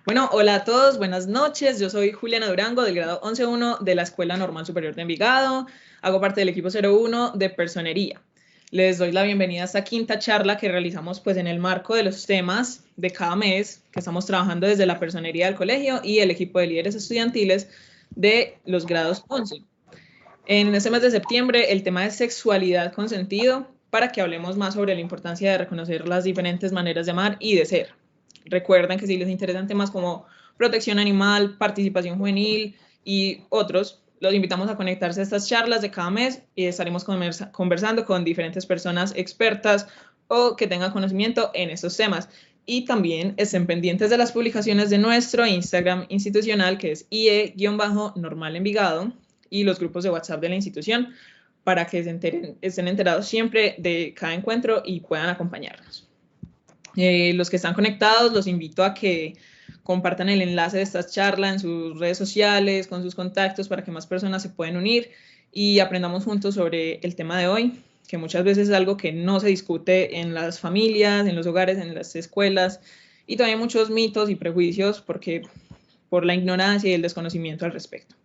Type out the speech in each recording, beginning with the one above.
Bueno, hola a todos, buenas noches. Yo soy Juliana Durango del grado 11.1 de la Escuela Normal Superior de Envigado. Hago parte del equipo 01 de Personería. Les doy la bienvenida a esta quinta charla que realizamos pues en el marco de los temas de cada mes que estamos trabajando desde la personería del colegio y el equipo de líderes estudiantiles de los grados 11. En este mes de septiembre el tema es sexualidad con sentido, para que hablemos más sobre la importancia de reconocer las diferentes maneras de amar y de ser. Recuerden que si les interesan temas como protección animal, participación juvenil y otros, los invitamos a conectarse a estas charlas de cada mes y estaremos conversando con diferentes personas expertas o que tengan conocimiento en estos temas. Y también estén pendientes de las publicaciones de nuestro Instagram institucional, que es IE-Normal Envigado, y los grupos de WhatsApp de la institución, para que estén enterados siempre de cada encuentro y puedan acompañarnos. Los que están conectados, los invito a que compartan el enlace de esta charla en sus redes sociales, con sus contactos, para que más personas se puedan unir y aprendamos juntos sobre el tema de hoy, que muchas veces es algo que no se discute en las familias, en los hogares, en las escuelas, y todavía hay muchos mitos y prejuicios por la ignorancia y el desconocimiento al respecto.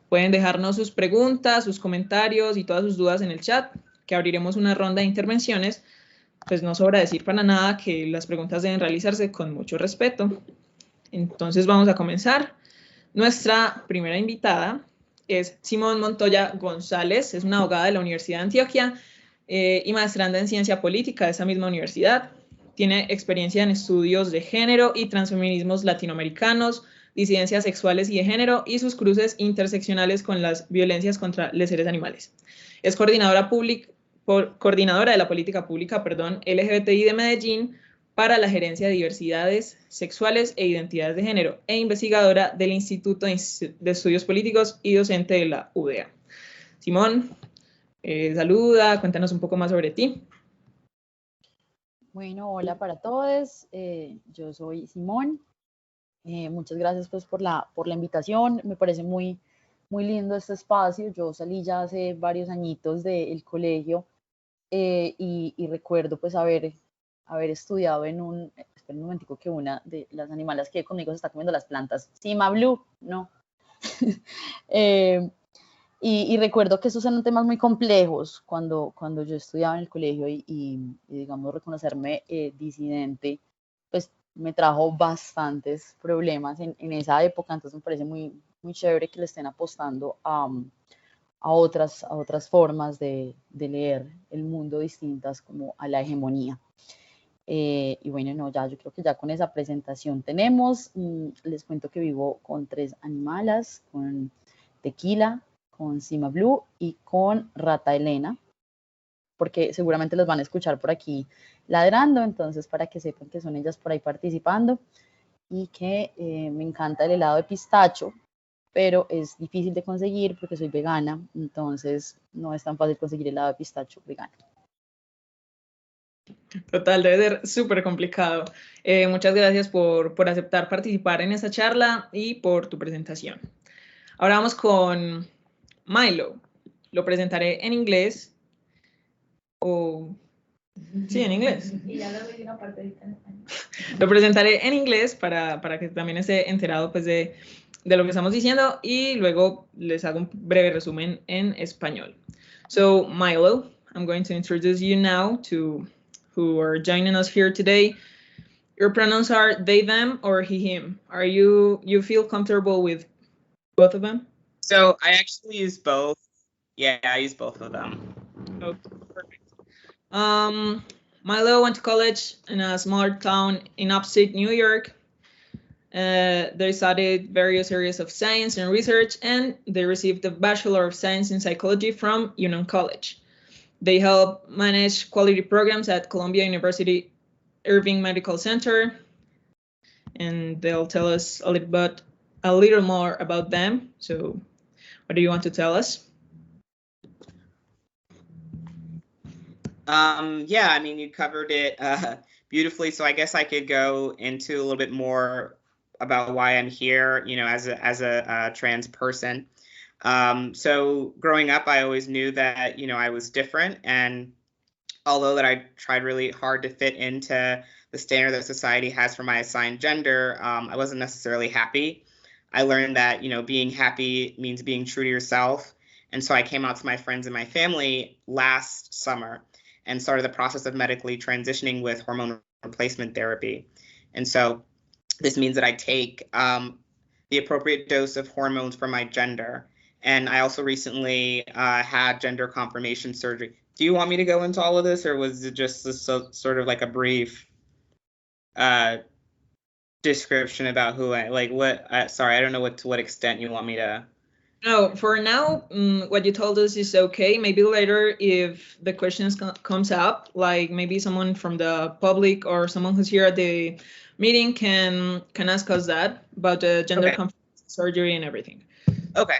Pueden dejarnos sus preguntas, sus comentarios y todas sus dudas en el chat, que abriremos una ronda de intervenciones. Pues no sobra decir para nada que las preguntas deben realizarse con mucho respeto. Entonces vamos a comenzar. Nuestra primera invitada es Simón Montoya González, es una abogada de la Universidad de Antioquia y maestranda en ciencia política de esa misma universidad. Tiene experiencia en estudios de género y transfeminismos latinoamericanos, disidencias sexuales y de género y sus cruces interseccionales con las violencias contra los seres animales. Es coordinadora de la política pública, LGBTI de Medellín para la Gerencia de Diversidades Sexuales e Identidades de Género e investigadora del Instituto de Estudios Políticos y docente de la UDEA. Simón, saluda, cuéntanos un poco más sobre ti. Bueno, hola para todos, yo soy Simón, muchas gracias pues por la invitación, me parece muy lindo este espacio. Yo salí ya hace varios añitos del colegio y recuerdo pues haber estudiado espera un momentico, que una de las animalas que conmigo se está comiendo las plantas, Cima Blue, no. Y recuerdo que esos eran temas muy complejos cuando yo estudiaba en el colegio y digamos, reconocerme disidente, pues me trajo bastantes problemas en esa época. Entonces me parece muy chévere que le estén apostando a otras formas de leer el mundo distintas como a la hegemonía. Y bueno, no, yo creo que ya con esa presentación tenemos. Les cuento que vivo con 3 animalas, con Tequila, con Cima Blue y con Rata Elena, porque seguramente los van a escuchar por aquí ladrando, entonces para que sepan que son ellas por ahí participando, y que me encanta el helado de pistacho, pero es difícil de conseguir porque soy vegana, entonces no es tan fácil conseguir helado de pistacho vegano. Total, debe ser súper complicado. Muchas gracias por aceptar participar en esta charla y por tu presentación. Ahora vamos con Milo. Lo presentaré en inglés o... Sí, en inglés. Y ya lo leí una partecita en español. Lo presentaré en inglés para que también esté enterado pues, de lo que estamos diciendo, y luego les hago un breve resumen en español. So, Milo, I'm going to introduce you now to who are joining us here today. Your pronouns are they, them, or he, him. Are you feel comfortable with both of them? So I actually use both. Yeah, I use both of them. Okay, perfect. Milo went to college in a smaller town in upstate New York. They studied various areas of science and research, and they received a Bachelor of Science in Psychology from Union College. They help manage quality programs at Columbia University Irving Medical Center, and they'll tell us a little more about them. So what do you want to tell us? Yeah, I mean, you covered it beautifully, so I guess I could go into a little bit more about why I'm here, as a trans person. So growing up, I always knew that, I was different, and although that I tried really hard to fit into the standard that society has for my assigned gender, I wasn't necessarily happy. I learned that, being happy means being true to yourself. And so I came out to my friends and my family last summer and started the process of medically transitioning with hormone replacement therapy. And so this means that I take the appropriate dose of hormones for my gender. And I also recently had gender confirmation surgery. Do you want me to go into all of this, or was it just sort of like a brief description about who sorry, I don't know to what extent you want me to. No, for now, what you told us is okay. Maybe later, if the questions comes up, like maybe someone from the public or someone who's here at the meeting can ask us that about the gender confirmation surgery and everything. Okay.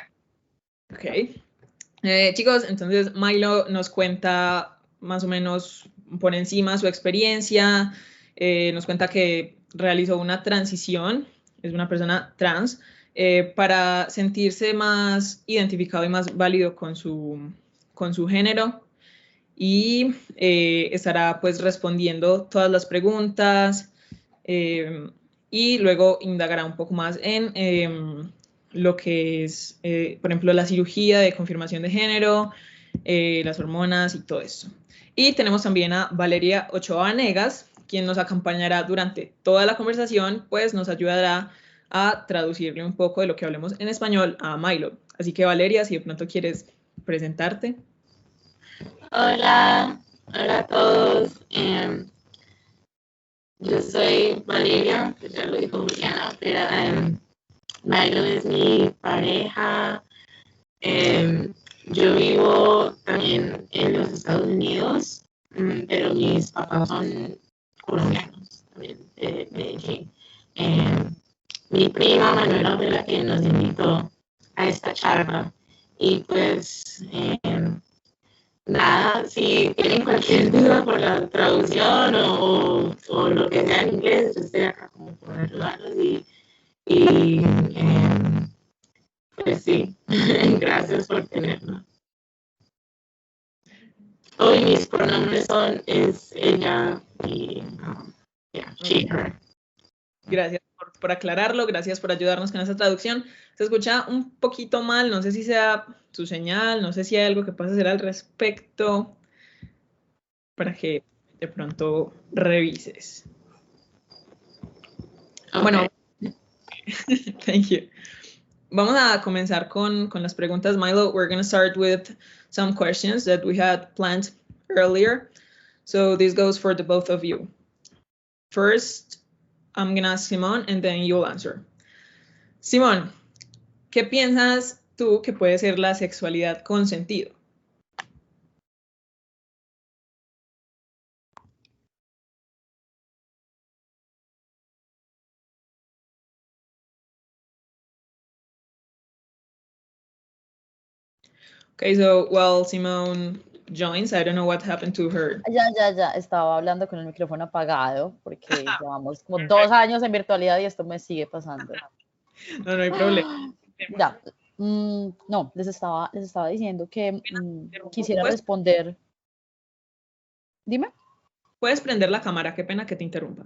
Okay. Chicos, entonces Milo nos cuenta más o menos por encima su experiencia, nos cuenta que realizó una transición, es una persona trans, para sentirse más identificado y más válido con su género, y estará pues respondiendo todas las preguntas, y luego indagará un poco más en lo que es, por ejemplo, la cirugía de confirmación de género, las hormonas y todo eso. Y tenemos también a Valeria Ochoa Negas, quien nos acompañará durante toda la conversación, pues nos ayudará a traducirle un poco de lo que hablemos en español a Milo. Así que Valeria, si de pronto quieres presentarte. Hola a todos. Yo soy Valeria, que ya lo dijo Juliana, pero Milo es mi pareja. Yo vivo también en los Estados Unidos, pero mis papás son colombianos, también de Medellín. Mi prima Manuela fue la que nos invitó a esta charla y pues nada, si tienen cualquier duda por la traducción o lo que sea en inglés, yo estoy acá como para ayudarlos y pues sí, gracias por tenerlo. Hoy mis pronombres es ella y she, her. Gracias por aclararlo, gracias por ayudarnos con esa traducción. Se escucha un poquito mal, no sé si sea su señal, no sé si hay algo que puedas hacer al respecto para que de pronto revises. Okay. Bueno, thank you. Vamos a comenzar con las preguntas. Milo, we're going to start with some questions that we had planned earlier. So this goes for the both of you. First, I'm going to ask Simón and then you'll answer. Simón, ¿qué piensas tú que puede ser la sexualidad con sentido? Okay, so while Simone joins, I don't know what happened to her. Ya, estaba hablando con el micrófono apagado porque llevamos como 2 años en virtualidad y esto me sigue pasando. No hay problema. Ya, no, les estaba diciendo que quisiera responder. Dime. ¿Puedes prender la cámara? Qué pena que te interrumpa.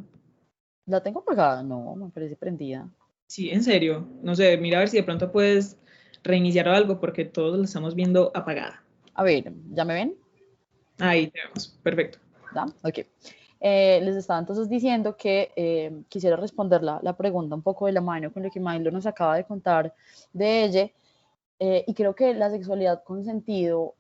¿La tengo apagada? No, me parece prendida. Sí, en serio. No sé, mira a ver si de pronto puedes reiniciar algo porque todos la estamos viendo apagada. A ver, ¿ya me ven? Ahí te vemos. Perfecto. ¿Ya? Ok. Les estaba entonces diciendo que quisiera responder la pregunta un poco de la mano con lo que Milo nos acaba de contar de ella. Y creo que la sexualidad con sentido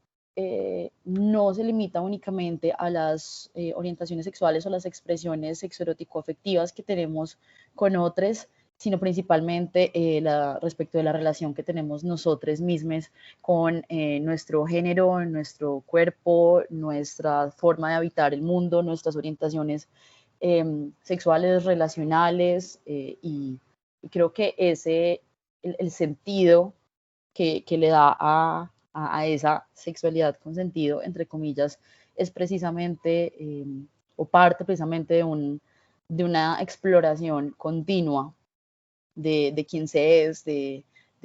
no se limita únicamente a las orientaciones sexuales o las expresiones sexoerótico-afectivas que tenemos con otros, sino principalmente respecto de la relación que tenemos nosotros mismos con nuestro género, nuestro cuerpo, nuestra forma de habitar el mundo, nuestras orientaciones sexuales, relacionales, y creo que el sentido que le da a esa sexualidad con sentido, entre comillas, es precisamente o parte precisamente de una exploración continua de quién se es, de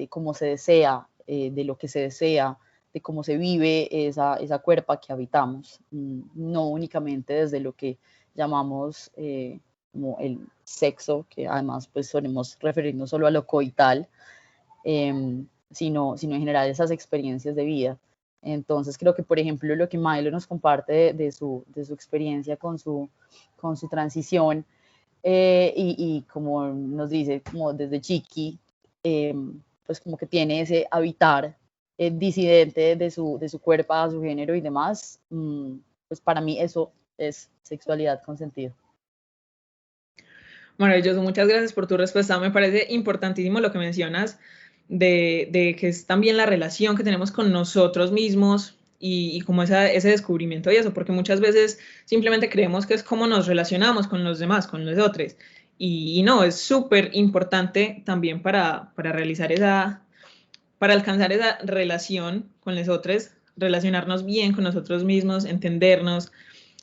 cómo se desea, de lo que se desea, de cómo se vive esa cuerpa que habitamos, no únicamente desde lo que llamamos como el sexo, que además pues solemos referirnos solo a lo coital, sino en general esas experiencias de vida. Entonces creo que, por ejemplo, lo que Milo nos comparte de su experiencia con su transición, y como nos dice, como desde chiqui, pues como que tiene ese habitar disidente de su cuerpo, a su género y demás, pues para mí eso es sexualidad consentida. Maravilloso, muchas gracias por tu respuesta. Me parece importantísimo lo que mencionas de que es también la relación que tenemos con nosotros mismos y como ese descubrimiento y eso, porque muchas veces simplemente creemos que es cómo nos relacionamos con los demás, con los otros. Y no, es súper importante también para realizar para alcanzar esa relación con los otros, relacionarnos bien con nosotros mismos, entendernos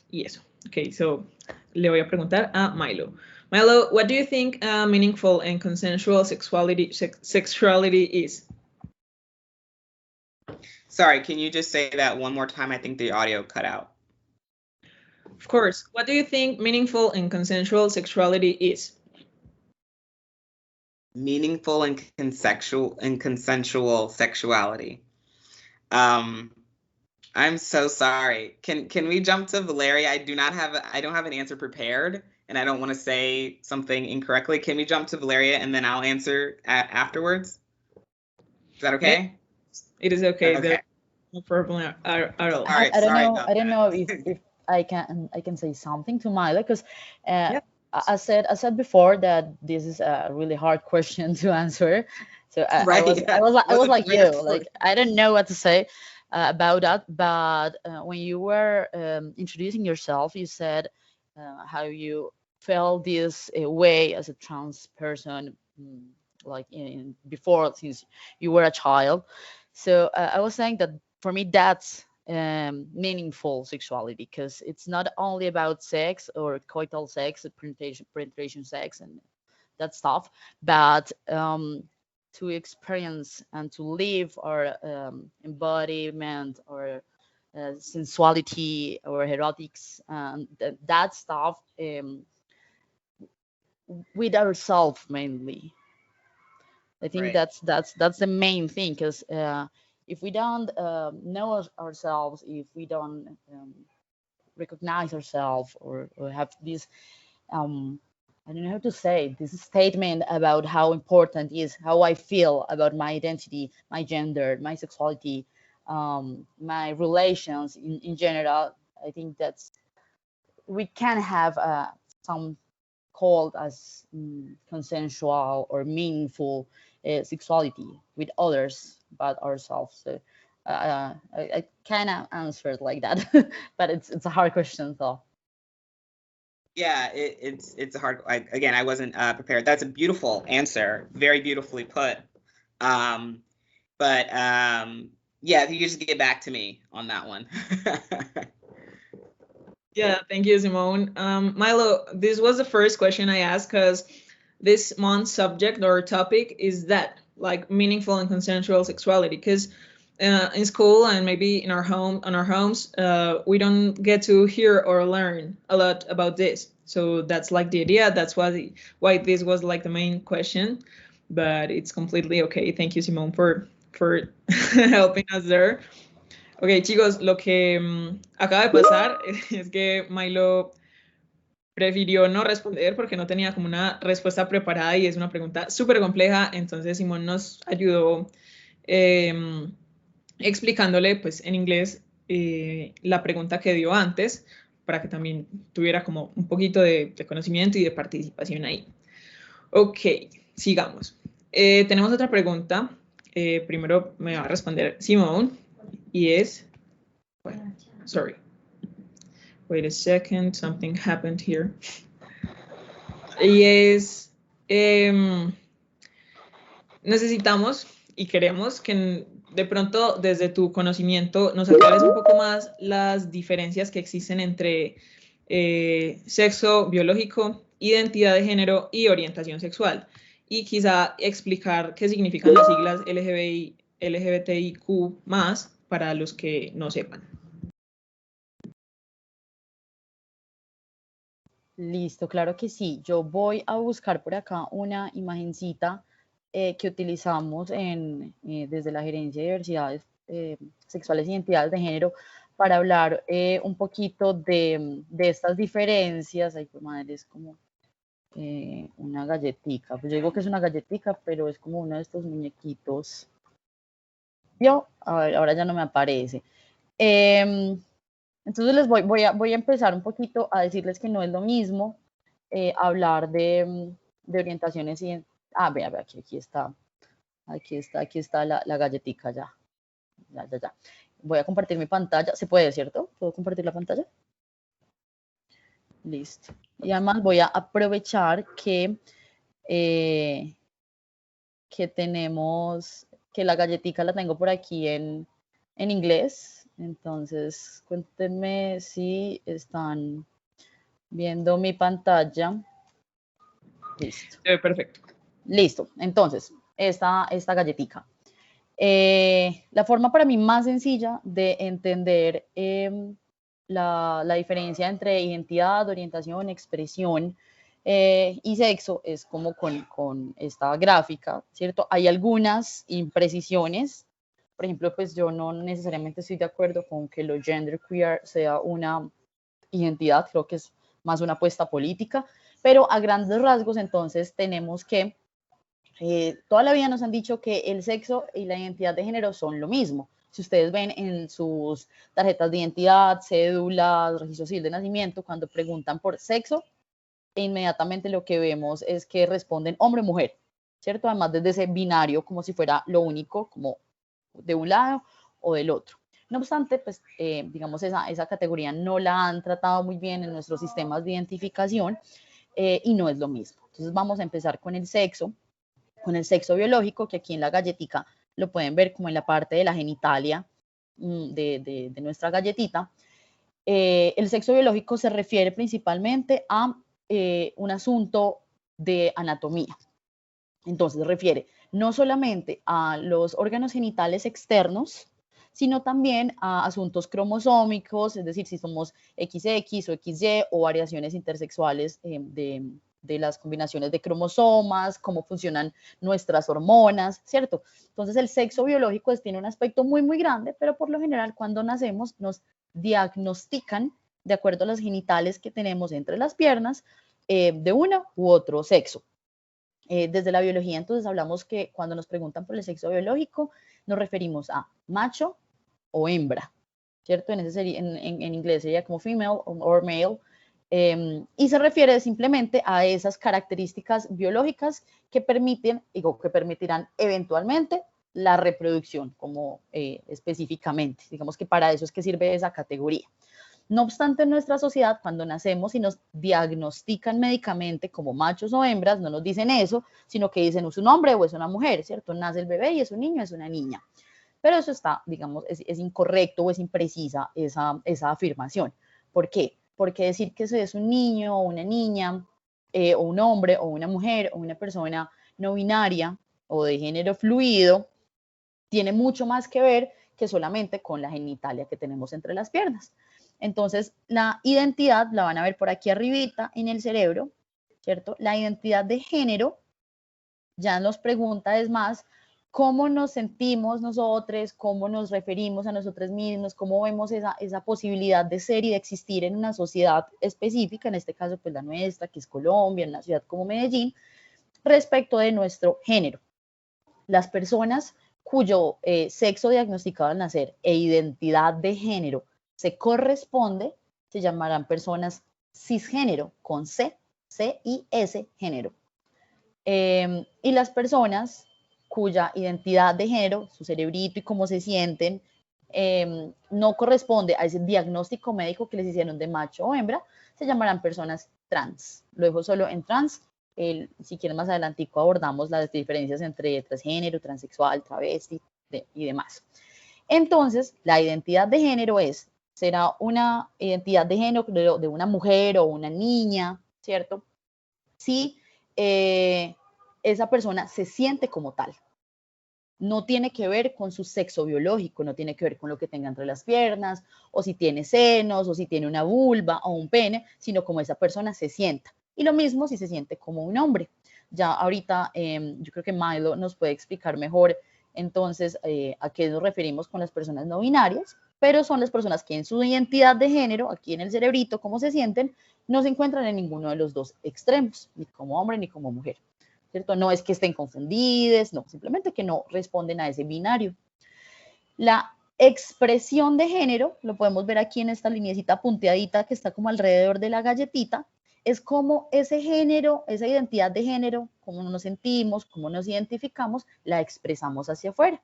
y eso. Ok, so le voy a preguntar a Milo. Milo, what do you think meaningful and consensual sexuality is? Sorry, can you just say that one more time? I think the audio cut out. Of course. What do you think meaningful and consensual sexuality is? Meaningful and consensual sexuality. I'm so sorry. Can we jump to Valeria? I don't have an answer prepared, and I don't want to say something incorrectly. Can we jump to Valeria and then I'll answer afterwards? Is that okay? It is okay. Okay. There's no problem at all. I don't know if I can say something to Milo, because I said before that this is a really hard question to answer. So I was like you, like I don't know what to say about that. But when you were introducing yourself, you said how you felt this way as a trans person, like before, since you were a child. So I was saying that for me that's meaningful sexuality, because it's not only about sex or coital sex, penetration sex and that stuff, but to experience and to live our embodiment or sensuality or erotics and that stuff with ourselves mainly. I think Right. that's the main thing, because if we don't know ourselves, if we don't recognize ourselves or have this I don't know how to say, this statement about how important is how I feel about my identity, my gender, my sexuality, my relations in general, I think that's we can have some called as consensual or meaningful sexuality with others but ourselves. So I kind of answered like that, but it's a hard question though. Yeah, it's a hard. Again, I wasn't prepared. That's a beautiful answer, very beautifully put. But yeah, if you could just get back to me on that one. Yeah, thank you, Simone. Milo, this was the first question I asked because this month's subject or topic is that, like, meaningful and consensual sexuality. Because in school and maybe in our homes, we don't get to hear or learn a lot about this. So that's like the idea. That's why this was like the main question. But it's completely okay. Thank you, Simone, for helping us there. Ok, chicos, lo que acaba de pasar es que Milo prefirió no responder porque no tenía como una respuesta preparada y es una pregunta súper compleja. Entonces Simón nos ayudó explicándole pues en inglés la pregunta que dio antes para que también tuviera como un poquito de conocimiento y de participación ahí. Ok, sigamos. Tenemos otra pregunta. Primero me va a responder Simón y es... Bueno, sorry. Wait a second, something happened here. Y es, necesitamos y queremos que de pronto desde tu conocimiento nos aclares un poco más las diferencias que existen entre sexo biológico, identidad de género y orientación sexual. Y quizá explicar qué significan las siglas LGBTIQ+, para los que no sepan. Listo, claro que sí. Yo voy a buscar por acá una imagencita que utilizamos desde la Gerencia de Diversidades Sexuales e Identidades de Género para hablar un poquito de estas diferencias. Ay, pues madre, es como una galletica. Pues yo digo que es una galletica, pero es como uno de estos muñequitos. Yo, a ver, ahora ya no me aparece. Entonces voy a empezar un poquito a decirles que no es lo mismo hablar de orientaciones y... vea, aquí está la galletica ya. Voy a compartir mi pantalla. ¿Se puede, cierto? ¿Puedo compartir la pantalla? Listo. Y además voy a aprovechar que tenemos, que la galletica la tengo por aquí en inglés. Entonces, cuéntenme si están viendo mi pantalla. Listo. Se ve perfecto. Listo. Entonces, esta galletica. La forma para mí más sencilla de entender la diferencia entre identidad, orientación, expresión y sexo es como con esta gráfica, ¿cierto? Hay algunas imprecisiones. Por ejemplo, pues yo no necesariamente estoy de acuerdo con que lo genderqueer sea una identidad, creo que es más una apuesta política, pero a grandes rasgos entonces tenemos que toda la vida nos han dicho que el sexo y la identidad de género son lo mismo. Si ustedes ven en sus tarjetas de identidad, cédulas, registro civil de nacimiento, cuando preguntan por sexo, inmediatamente lo que vemos es que responden hombre o mujer, ¿cierto? Además desde ese binario como si fuera lo único, como de un lado o del otro. No obstante, pues digamos esa categoría no la han tratado muy bien en nuestros sistemas de identificación y no es lo mismo. Entonces vamos a empezar con el sexo biológico, que aquí en la galletica lo pueden ver como en la parte de la genitalia de nuestra galletita. El sexo biológico se refiere principalmente a un asunto de anatomía. Entonces, se refiere no solamente a los órganos genitales externos, sino también a asuntos cromosómicos, es decir, si somos XX o XY o variaciones intersexuales de las combinaciones de cromosomas, cómo funcionan nuestras hormonas, ¿cierto? Entonces, el sexo biológico tiene un aspecto muy, muy grande, pero por lo general cuando nacemos nos diagnostican de acuerdo a los genitales que tenemos entre las piernas de uno u otro sexo. Desde la biología, entonces, hablamos que cuando nos preguntan por el sexo biológico, nos referimos a macho o hembra, ¿cierto? En inglés sería como female or male, y se refiere simplemente a esas características biológicas que permitirán eventualmente la reproducción, como específicamente. Digamos que para eso es que sirve esa categoría. No obstante, en nuestra sociedad, cuando nacemos y nos diagnostican médicamente como machos o hembras, no nos dicen eso, sino que dicen es un hombre o es una mujer, ¿cierto? Nace el bebé y es un niño, es una niña. Pero eso está, digamos, es incorrecto o es imprecisa esa afirmación. ¿Por qué? Porque decir que es un niño o una niña, o un hombre o una mujer o una persona no binaria o de género fluido, tiene mucho más que ver que solamente con la genitalia que tenemos entre las piernas. Entonces, la identidad la van a ver por aquí arribita en el cerebro, ¿cierto? La identidad de género ya nos pregunta es más cómo nos sentimos nosotros, cómo nos referimos a nosotros mismos, cómo vemos esa posibilidad de ser y de existir en una sociedad específica, en este caso pues la nuestra, que es Colombia, en una ciudad como Medellín, respecto de nuestro género. Las personas cuyo sexo diagnosticado al nacer e identidad de género se corresponde, se llamarán personas cisgénero, con C-I-S género. Y las personas cuya identidad de género, su cerebrito y cómo se sienten, no corresponde a ese diagnóstico médico que les hicieron de macho o hembra, se llamarán personas trans. Lo dejo solo en trans. Si quieren más adelantico abordamos las diferencias entre transgénero, transexual, travesti y demás. Entonces, la identidad de género será una identidad de género de una mujer o una niña, ¿cierto? Si esa persona se siente como tal. no tiene que ver con su sexo biológico, no tiene que ver con lo que tenga entre las piernas, o si tiene senos, o si tiene una vulva o un pene, sino como esa persona se sienta. Y lo mismo si se siente como un hombre. Ya ahorita yo creo que Milo nos puede explicar mejor entonces a qué nos referimos con las personas no binarias, pero son las personas que en su identidad de género, aquí en el cerebrito, cómo se sienten, no se encuentran en ninguno de los dos extremos, ni como hombre ni como mujer. ¿Cierto? No es que estén confundidas, no, simplemente que no responden a ese binario. La expresión de género, lo podemos ver aquí en esta lineecita punteadita que está como alrededor de la galletita, es como ese género, esa identidad de género, cómo nos sentimos, cómo nos identificamos, la expresamos hacia afuera.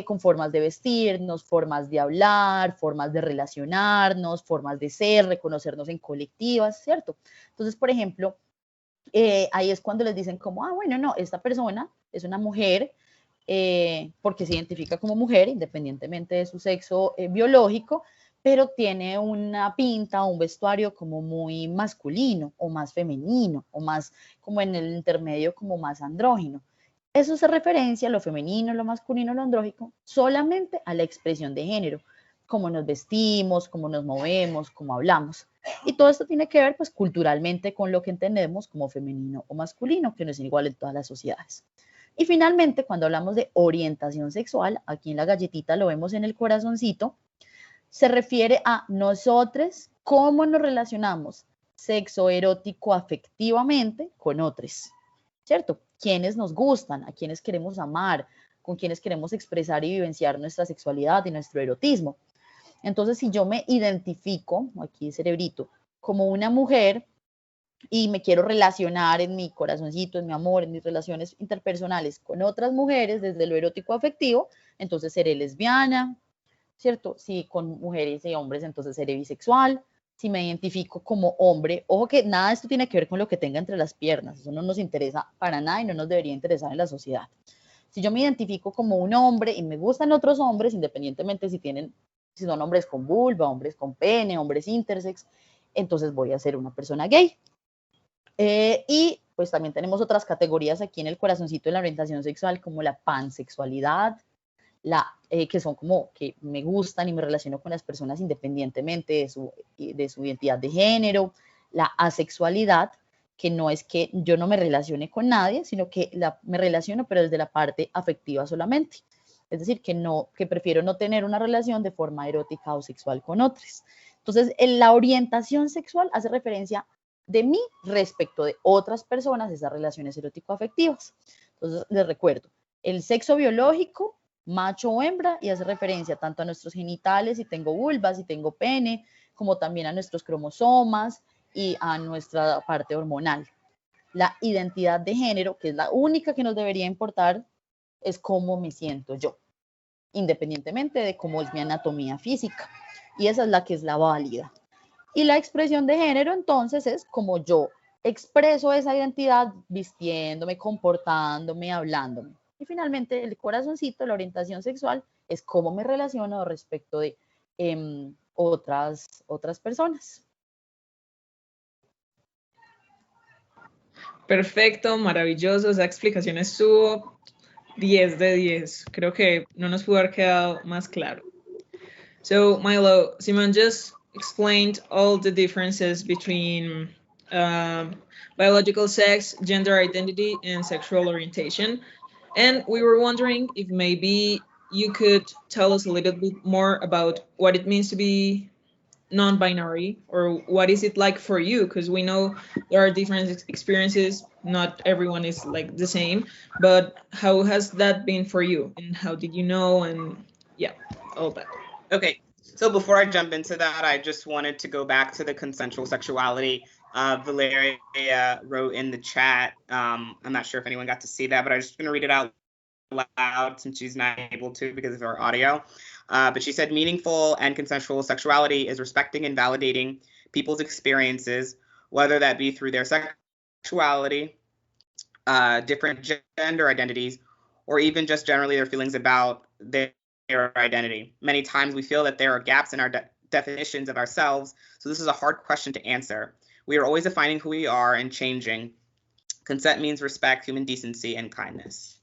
Con formas de vestirnos, formas de hablar, formas de relacionarnos, formas de ser, reconocernos en colectivas, ¿cierto? Entonces, por ejemplo, ahí es cuando les dicen como, bueno, no, esta persona es una mujer porque se identifica como mujer, independientemente de su sexo biológico, pero tiene una pinta o un vestuario como muy masculino o más femenino o más como en el intermedio como más andrógino. Eso se referencia, lo femenino, lo masculino, lo andrógino, solamente a la expresión de género, cómo nos vestimos, cómo nos movemos, cómo hablamos. Y todo esto tiene que ver, pues, culturalmente con lo que entendemos como femenino o masculino, que no es igual en todas las sociedades. Y finalmente, cuando hablamos de orientación sexual, aquí en la galletita lo vemos en el corazoncito, se refiere a nosotros, cómo nos relacionamos sexo erótico afectivamente con otros, ¿cierto? Quiénes nos gustan, a quiénes queremos amar, con quiénes queremos expresar y vivenciar nuestra sexualidad y nuestro erotismo. Entonces, si yo me identifico, aquí cerebrito, como una mujer y me quiero relacionar en mi corazoncito, en mi amor, en mis relaciones interpersonales con otras mujeres desde lo erótico afectivo, entonces seré lesbiana, ¿cierto? Si con mujeres y hombres, entonces seré bisexual. Si me identifico como hombre, ojo que nada de esto tiene que ver con lo que tenga entre las piernas, eso no nos interesa para nada y no nos debería interesar en la sociedad. Si yo me identifico como un hombre y me gustan otros hombres, independientemente si son hombres con vulva, hombres con pene, hombres intersex, entonces voy a ser una persona gay. Y pues también tenemos otras categorías aquí en el corazoncito de la orientación sexual, como la pansexualidad, que son como que me gustan y me relaciono con las personas independientemente de su identidad de género, la asexualidad, que no es que yo no me relacione con nadie, sino que me relaciono pero desde la parte afectiva solamente. Es decir, que prefiero no tener una relación de forma erótica o sexual con otros. Entonces, la orientación sexual hace referencia de mí respecto de otras personas, esas relaciones erótico-afectivas. Entonces, les recuerdo, el sexo biológico, macho o hembra, y hace referencia tanto a nuestros genitales, si tengo vulva, si tengo pene, como también a nuestros cromosomas y a nuestra parte hormonal. La identidad de género, que es la única que nos debería importar, es cómo me siento yo, independientemente de cómo es mi anatomía física. Y esa es la que es la válida. Y la expresión de género, entonces, es como yo expreso esa identidad vistiéndome, comportándome, hablándome. Y finalmente, el corazoncito, la orientación sexual, es cómo me relaciono respecto de otras personas. Perfecto, maravilloso. Esa explicación estuvo 10 de 10. Creo que no nos pudo haber quedado más claro. So, Milo, Simon just explained all the differences between biological sex, gender identity, and sexual orientation. And we were wondering if maybe you could tell us a little bit more about what it means to be non-binary, or what is it like for you, because we know there are different experiences, not everyone is like the same, but how has that been for you, and how did you know, and yeah, all that. Okay, so before I jump into that, I just wanted to go back to the consensual sexuality. Valeria wrote in the chat, I'm not sure if anyone got to see that, but I'm just going to read it out loud since she's not able to because of her audio. But she said, meaningful and consensual sexuality is respecting and validating people's experiences, whether that be through their sexuality, different gender identities, or even just generally their feelings about their identity. Many times we feel that there are gaps in our definitions of ourselves, so this is a hard question to answer. We are always defining who we are and changing. Consent means respect, human decency, and kindness.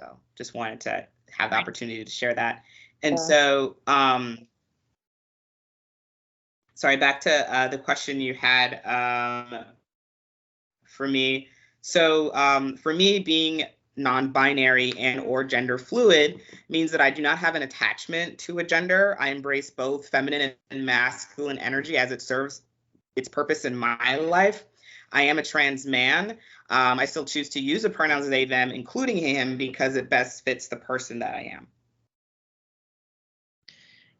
So just wanted to have the opportunity to share that. And so, sorry, back to the question you had for me. So for me, being non-binary and or gender fluid means that I do not have an attachment to a gender. I embrace both feminine and masculine energy as it serves its purpose in my life. I am a trans man. I still choose to use the pronouns they, them, including him, because it best fits the person that I am.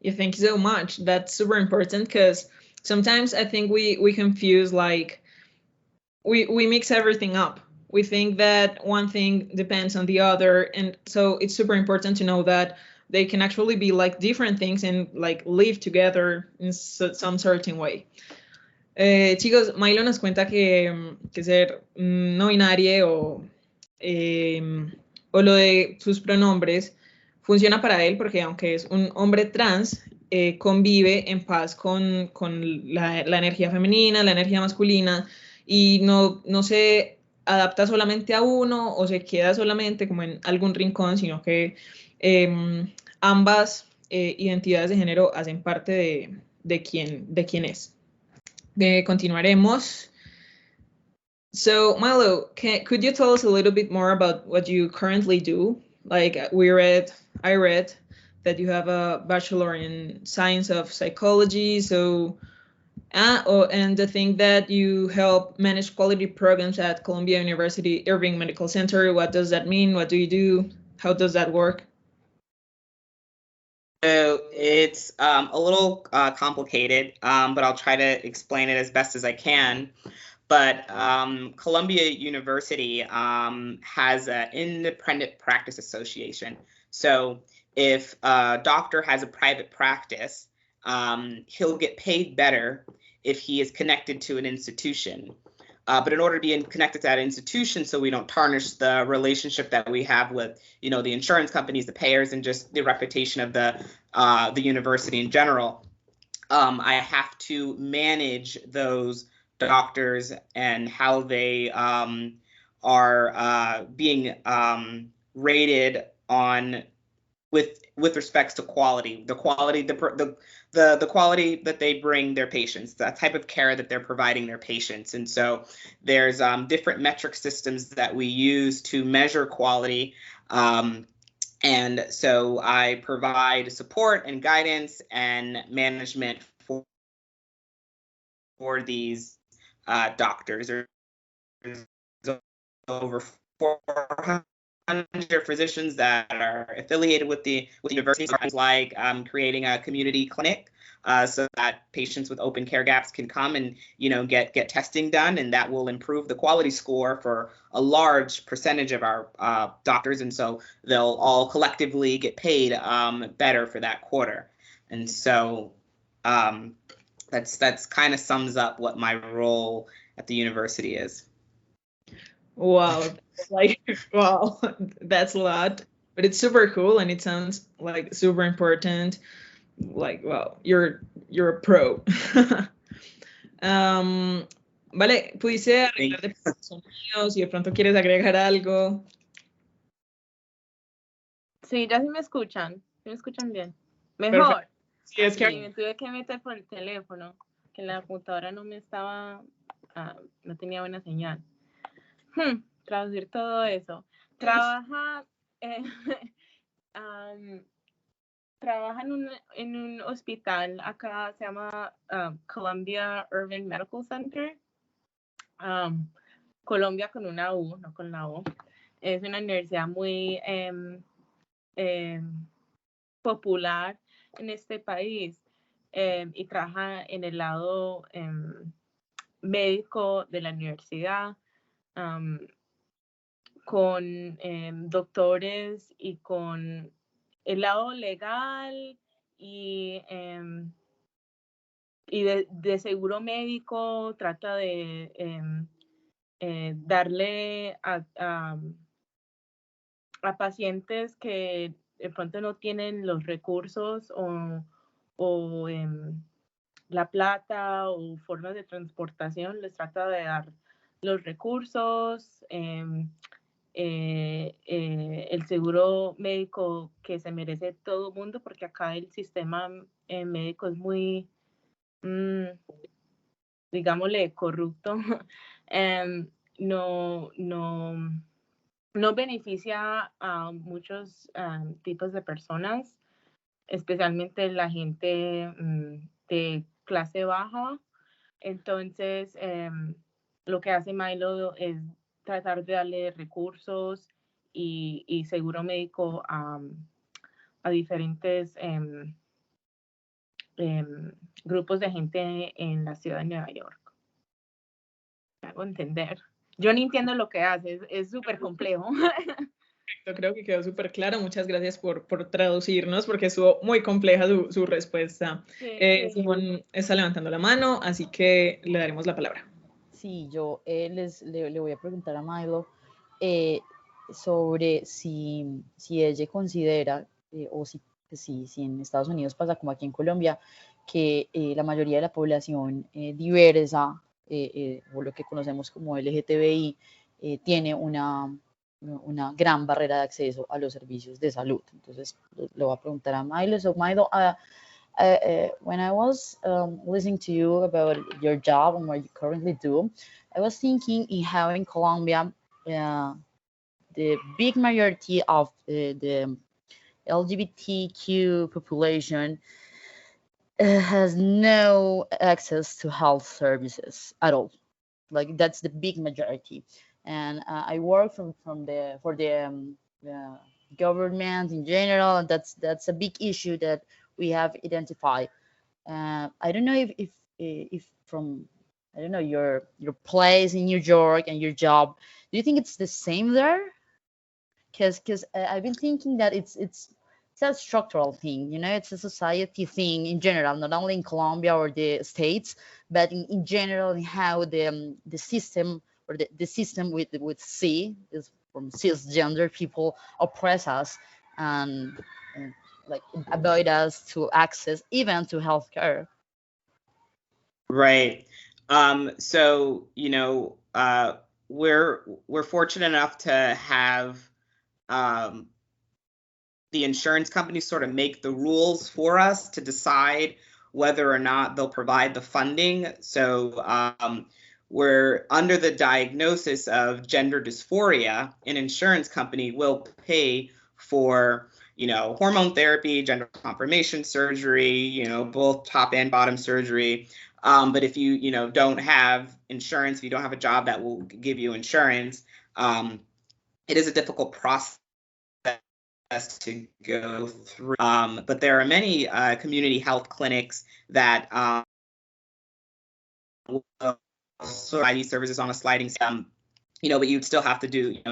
Yeah, thank you so much. That's super important because sometimes I think we confuse, like, we mix everything up. We think that one thing depends on the other, and so it's super important to know that they can actually be like different things and like live together in some certain way. Chicos, Milo nos cuenta que ser no binario o lo de sus pronombres funciona para él porque aunque es un hombre trans, convive en paz con la energía femenina, la energía masculina, y no se adapta solamente a uno o se queda solamente como en algún rincón, sino que ambas identidades de género hacen parte de quién es. Continuaremos. So, Milo, could you tell us a little bit more about what you currently do? Like I read that you have a bachelor in science of psychology. So, and the thing that you help manage quality programs at Columbia University Irving Medical Center. What does that mean? What do you do? How does that work? So it's a little complicated, but I'll try to explain it as best as I can. But Columbia University has an independent practice association. So if a doctor has a private practice, he'll get paid better if he is connected to an institution. But in order to be connected to that institution, so we don't tarnish the relationship that we have with, the insurance companies, the payers, and just the reputation of the university in general, I have to manage those doctors and how they are being rated on with respects to quality, the quality that they bring their patients, the type of care that they're providing their patients. And so there's different metric systems that we use to measure quality. And so I provide support and guidance and management for these doctors. There's over 400 physicians that are affiliated with the university, like creating a community clinic so that patients with open care gaps can come and get testing done, and that will improve the quality score for a large percentage of our doctors, and so they'll all collectively get paid better for that quarter. And so that's kind of sums up what my role at the university is. Wow, wow, that's a lot, but it's super cool and it sounds like super important. Like, wow, you're a pro. Vale, pudiste arreglar de sonidos y de pronto quieres agregar algo. Sí, ya sí me escuchan bien. Mejor. Perfecto. Sí, es que Sí, me tuve que meter por el teléfono, que la computadora no tenía buena señal. Traducir todo eso. Trabaja en un hospital, acá se llama Columbia Irving Medical Center. Colombia con una U, no con la O. Es una universidad muy popular en este país y trabaja en el lado médico de la universidad. Con doctores y con el lado legal y de seguro médico, trata de darle a pacientes que de pronto no tienen los recursos o la plata o formas de transportación, les trata de dar los recursos, el seguro médico que se merece todo el mundo, porque acá el sistema médico es muy, digámosle, corrupto. No, no beneficia a muchos tipos de personas, especialmente la gente de clase baja. Entonces, lo que hace Milo es tratar de darle recursos y seguro médico a diferentes grupos de gente en la ciudad de Nueva York. Me hago entender. Yo no entiendo lo que hace, es súper complejo. Yo creo que quedó súper claro. Muchas gracias por traducirnos, porque estuvo muy compleja su respuesta. Sí. Simón está levantando la mano, así que le daremos la palabra. Sí, yo le voy a preguntar a Milo sobre si ella considera, o si en Estados Unidos pasa como aquí en Colombia, que la mayoría de la población diversa, o lo que conocemos como LGTBI, tiene una gran barrera de acceso a los servicios de salud. Entonces, le voy a preguntar a Milo. So, Milo, when I was listening to you about your job and what you currently do, I was thinking in how in Colombia, the big majority of the LGBTQ population has no access to health services at all. Like that's the big majority. And I work for the government in general, and that's a big issue that we have identified. I don't know if from, I don't know, your place in New York and your job, do you think it's the same there? Because I've been thinking that it's a structural thing, you know, it's a society thing in general, not only in Colombia or the States, but in general, in how the system, or the system with C is from cisgender people, oppress us and like avoid us to access even to healthcare. Right. So, you know, we're fortunate enough to have the insurance companies sort of make the rules for us to decide whether or not they'll provide the funding. So we're under the diagnosis of gender dysphoria. An insurance company will pay for, you know, hormone therapy, gender confirmation surgery, you know, both top and bottom surgery. But if you know, don't have insurance, if you don't have a job that will give you insurance, it is a difficult process to go through. But there are many community health clinics that will provide these services on a sliding scale, you know, but you'd still have to do, you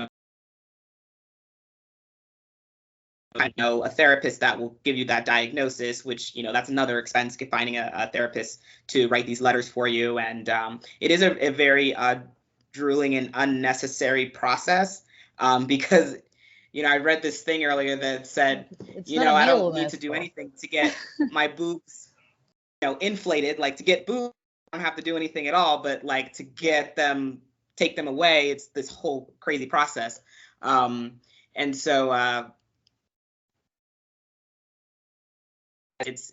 know, a therapist that will give you that diagnosis, which, you know, that's another expense, finding a therapist to write these letters for you. And it is a very drooling and unnecessary process, because, you know, I read this thing earlier that said, you know, I don't need to do anything to get my boobs, you know, inflated. Like, to get boobs, I don't have to do anything at all, but like to get them, take them away, it's this whole crazy process. And so it's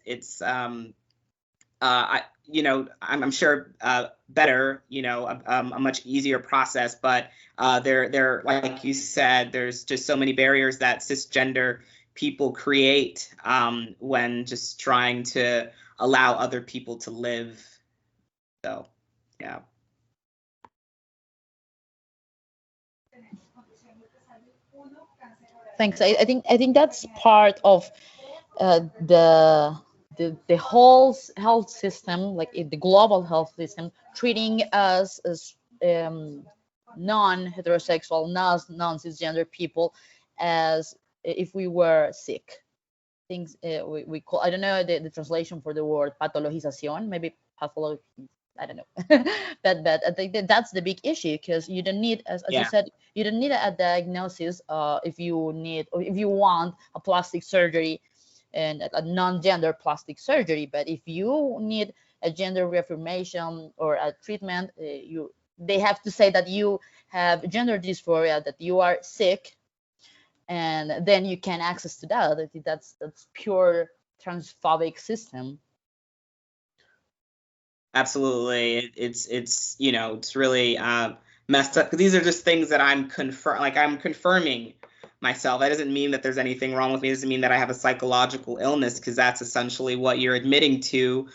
you know, I'm sure better, you know, a much easier process, but there, like you said, there's just so many barriers that cisgender people create when just trying to allow other people to live. So, yeah. Thanks. I think that's part of the whole health system, like the global health system, treating us as non-heterosexual, non-cisgender people as if we were sick. Things we call, I don't know the translation for the word pathologización, maybe pathology, I don't know. but I think that's the big issue, because you don't need, as you said, you don't need a diagnosis if you need, or if you want a plastic surgery, and a non-gender plastic surgery. But if you need a gender reaffirmation or a treatment, you they have to say that you have gender dysphoria, that you are sick, and then you can access to that. I think that's pure transphobic system. Absolutely. It's you know, it's really messed up, because these are just things that I'm confirming myself. That doesn't mean that there's anything wrong with me. It doesn't mean that I have a psychological illness, because that's essentially what you're admitting to,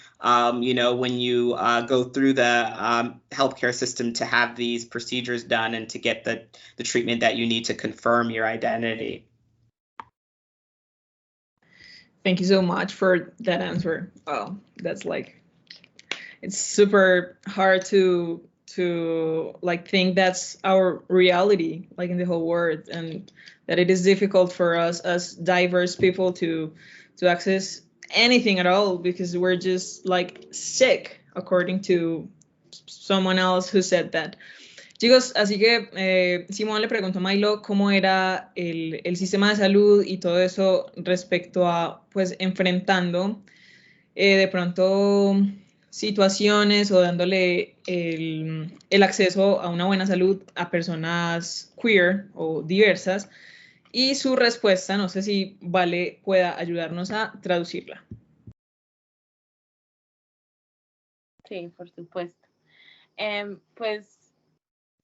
you know, when you go through the healthcare system to have these procedures done and to get the treatment that you need to confirm your identity. Thank you so much for that answer. Oh, that's like, it's super hard to like think that's our reality, like in the whole world, and that it is difficult for us as diverse people to access anything at all, because we're just like sick, according to someone else who said that. Chicos, así que Simón le preguntó a Milo cómo era el sistema de salud y todo eso respecto a, pues, enfrentando de pronto situaciones o dándole el acceso a una buena salud a personas queer o diversas. Y su respuesta, no sé si Vale pueda ayudarnos a traducirla. Sí, por supuesto. Pues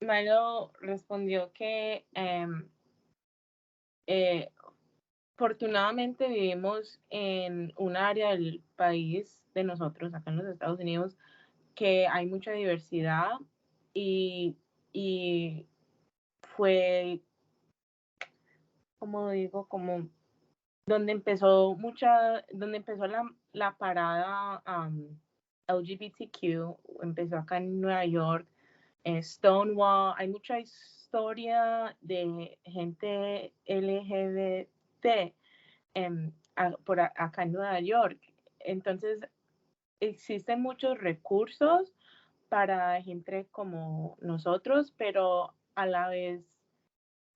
Milo respondió que afortunadamente vivimos en un área del país de nosotros, acá en los Estados Unidos, que hay mucha diversidad y fue, como digo, como donde empezó la parada LGBTQ, empezó acá en Nueva York, Stonewall, hay mucha historia de gente LGBT por acá en Nueva York. Entonces, existen muchos recursos para gente como nosotros, pero a la vez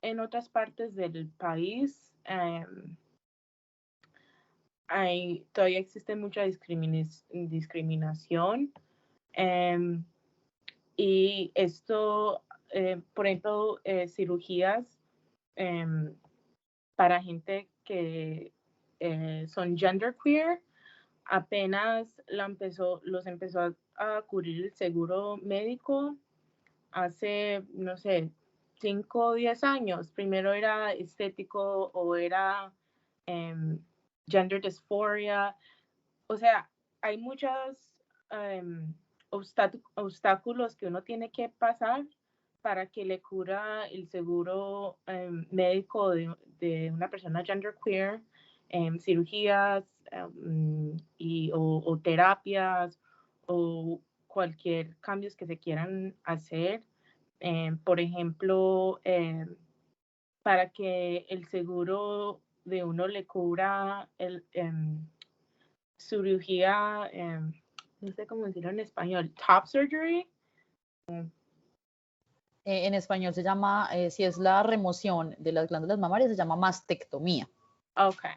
en otras partes del país todavía existe mucha discriminación. Y esto, por ejemplo, cirugías para gente que son genderqueer, apenas los empezó a cubrir el seguro médico hace, no sé, 5 o 10 años. Primero era estético o era gender dysphoria. O sea, hay muchos obstáculos que uno tiene que pasar para que le cura el seguro médico de una persona genderqueer, cirugías o terapias o cualquier cambios que se quieran hacer. Por ejemplo, para que el seguro de uno le cubra cirugía, no sé cómo decirlo en español, top surgery. En español se llama, si es la remoción de las glándulas mamarias, se llama mastectomía. Okay,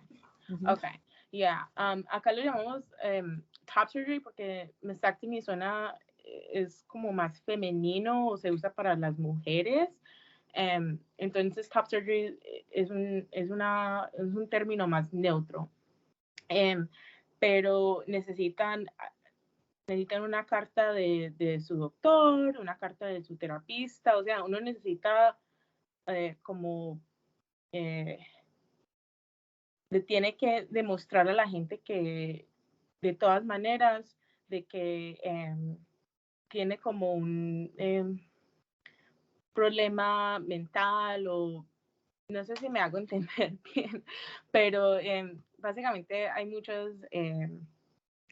okay, yeah. Acá lo llamamos top surgery porque mastectomy es como más femenino o se usa para las mujeres. Entonces, top surgery es un término más neutro. Pero necesitan una carta de su doctor, una carta de su terapista, o sea, uno necesita le tiene que demostrar a la gente que de todas maneras, de que tiene como un problema mental o no sé si me hago entender bien, pero básicamente hay muchos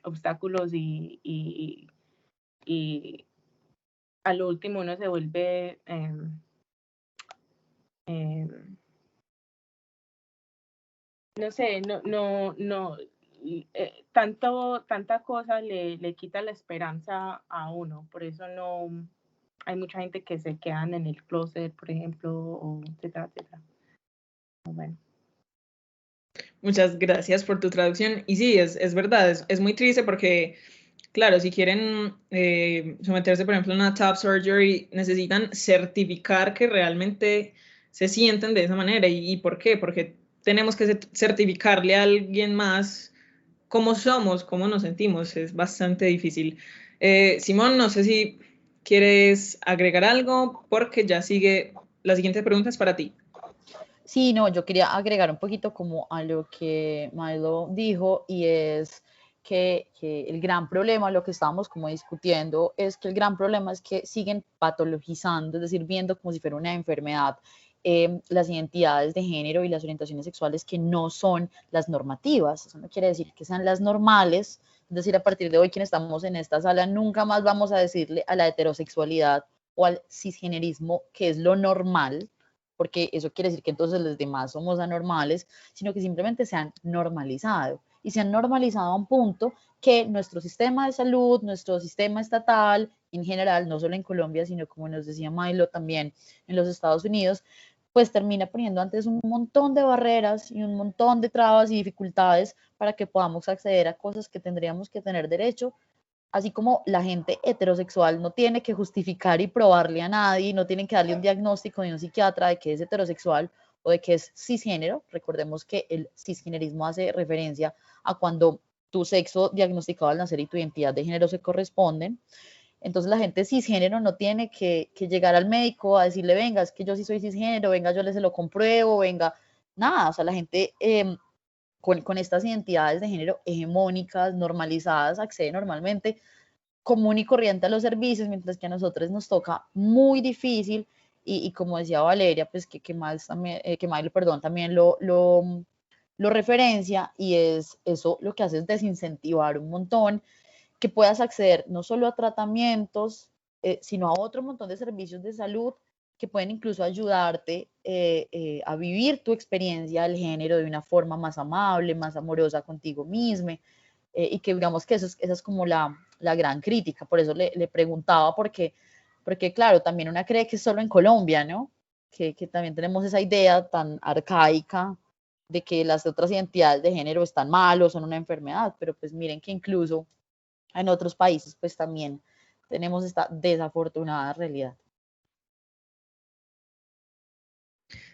obstáculos y a lo último uno se vuelve no sé, tanta cosa le quita la esperanza a uno, por eso no hay mucha gente que se quedan en el closet, por ejemplo, o etcétera, etcétera. Bueno. Muchas gracias por tu traducción. Y sí, es verdad, es muy triste porque claro, si quieren someterse, por ejemplo, a una top surgery, necesitan certificar que realmente se sienten de esa manera. ¿Y por qué? Porque tenemos que certificarle a alguien más cómo somos, cómo nos sentimos. Es bastante difícil. Simón, no sé si quieres agregar algo, porque ya sigue, la siguiente pregunta es para ti. Sí, no, yo quería agregar un poquito como a lo que Milo dijo y es que el gran problema, lo que estábamos como discutiendo, es que el gran problema es que siguen patologizando, es decir, viendo como si fuera una enfermedad las identidades de género y las orientaciones sexuales que no son las normativas. Eso no quiere decir que sean las normales, es decir, a partir de hoy quienes estamos en esta sala nunca más vamos a decirle a la heterosexualidad o al cisgenerismo que es lo normal, porque eso quiere decir que entonces los demás somos anormales, sino que simplemente se han normalizado y se han normalizado a un punto que nuestro sistema de salud, nuestro sistema estatal, en general, no solo en Colombia, sino como nos decía Milo también en los Estados Unidos, pues termina poniendo antes un montón de barreras y un montón de trabas y dificultades para que podamos acceder a cosas que tendríamos que tener derecho, así como la gente heterosexual no tiene que justificar y probarle a nadie, no tienen que darle un diagnóstico de un psiquiatra de que es heterosexual o de que es cisgénero. Recordemos que el cisgenerismo hace referencia a cuando tu sexo diagnosticado al nacer y tu identidad de género se corresponden. Entonces la gente cisgénero no tiene que llegar al médico a decirle, venga, es que yo sí soy cisgénero, venga, yo se lo compruebo, venga, nada, o sea, la gente con estas identidades de género hegemónicas, normalizadas, accede normalmente común y corriente a los servicios, mientras que a nosotros nos toca muy difícil y como decía Valeria, pues que más también, perdón, también lo referencia y es eso lo que hace es desincentivar un montón que puedas acceder no solo a tratamientos, sino a otro montón de servicios de salud que pueden incluso ayudarte a vivir tu experiencia del género de una forma más amable, más amorosa contigo mismo, y que digamos que esa es como la gran crítica. Por eso le preguntaba, porque claro, también una cree que es solo en Colombia, ¿no? Que también tenemos esa idea tan arcaica de que las otras identidades de género están mal o son una enfermedad, pero pues miren que incluso en otros países pues también tenemos esta desafortunada realidad.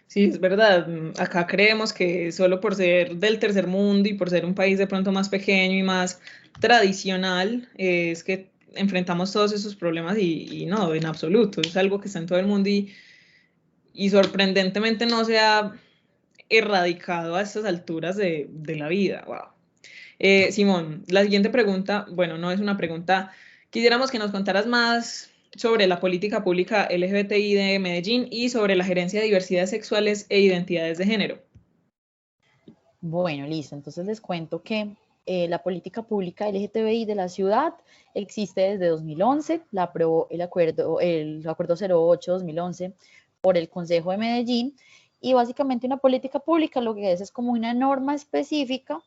Sí, es verdad. Acá creemos que solo por ser del tercer mundo y por ser un país de pronto más pequeño y más tradicional, es que enfrentamos todos esos problemas y no, en absoluto. Es algo que está en todo el mundo y sorprendentemente no se ha erradicado a estas alturas de la vida. Wow. Simón, la siguiente pregunta, bueno, no es una pregunta, quisiéramos que nos contaras más sobre la política pública LGBTI de Medellín y sobre la gerencia de diversidades sexuales e identidades de género. Bueno, listo. Entonces les cuento que la política pública LGTBI de la ciudad existe desde 2011, la aprobó el acuerdo 08-2011 por el Consejo de Medellín, y básicamente una política pública lo que es como una norma específica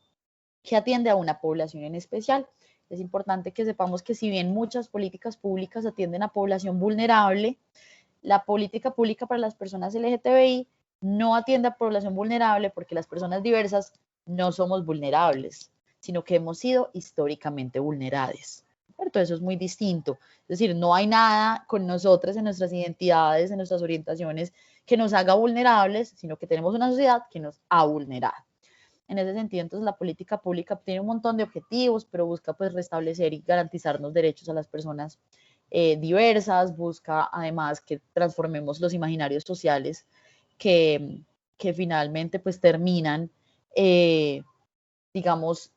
que atiende a una población en especial. Es importante que sepamos que si bien muchas políticas públicas atienden a población vulnerable, la política pública para las personas LGTBI no atiende a población vulnerable porque las personas diversas no somos vulnerables, sino que hemos sido históricamente vulneradas. ¿Cierto? Eso es muy distinto. Es decir, no hay nada con nosotras en nuestras identidades, en nuestras orientaciones, que nos haga vulnerables, sino que tenemos una sociedad que nos ha vulnerado. En ese sentido, entonces, la política pública tiene un montón de objetivos, pero busca pues restablecer y garantizarnos derechos a las personas diversas, busca además que transformemos los imaginarios sociales que finalmente pues terminan, digamos,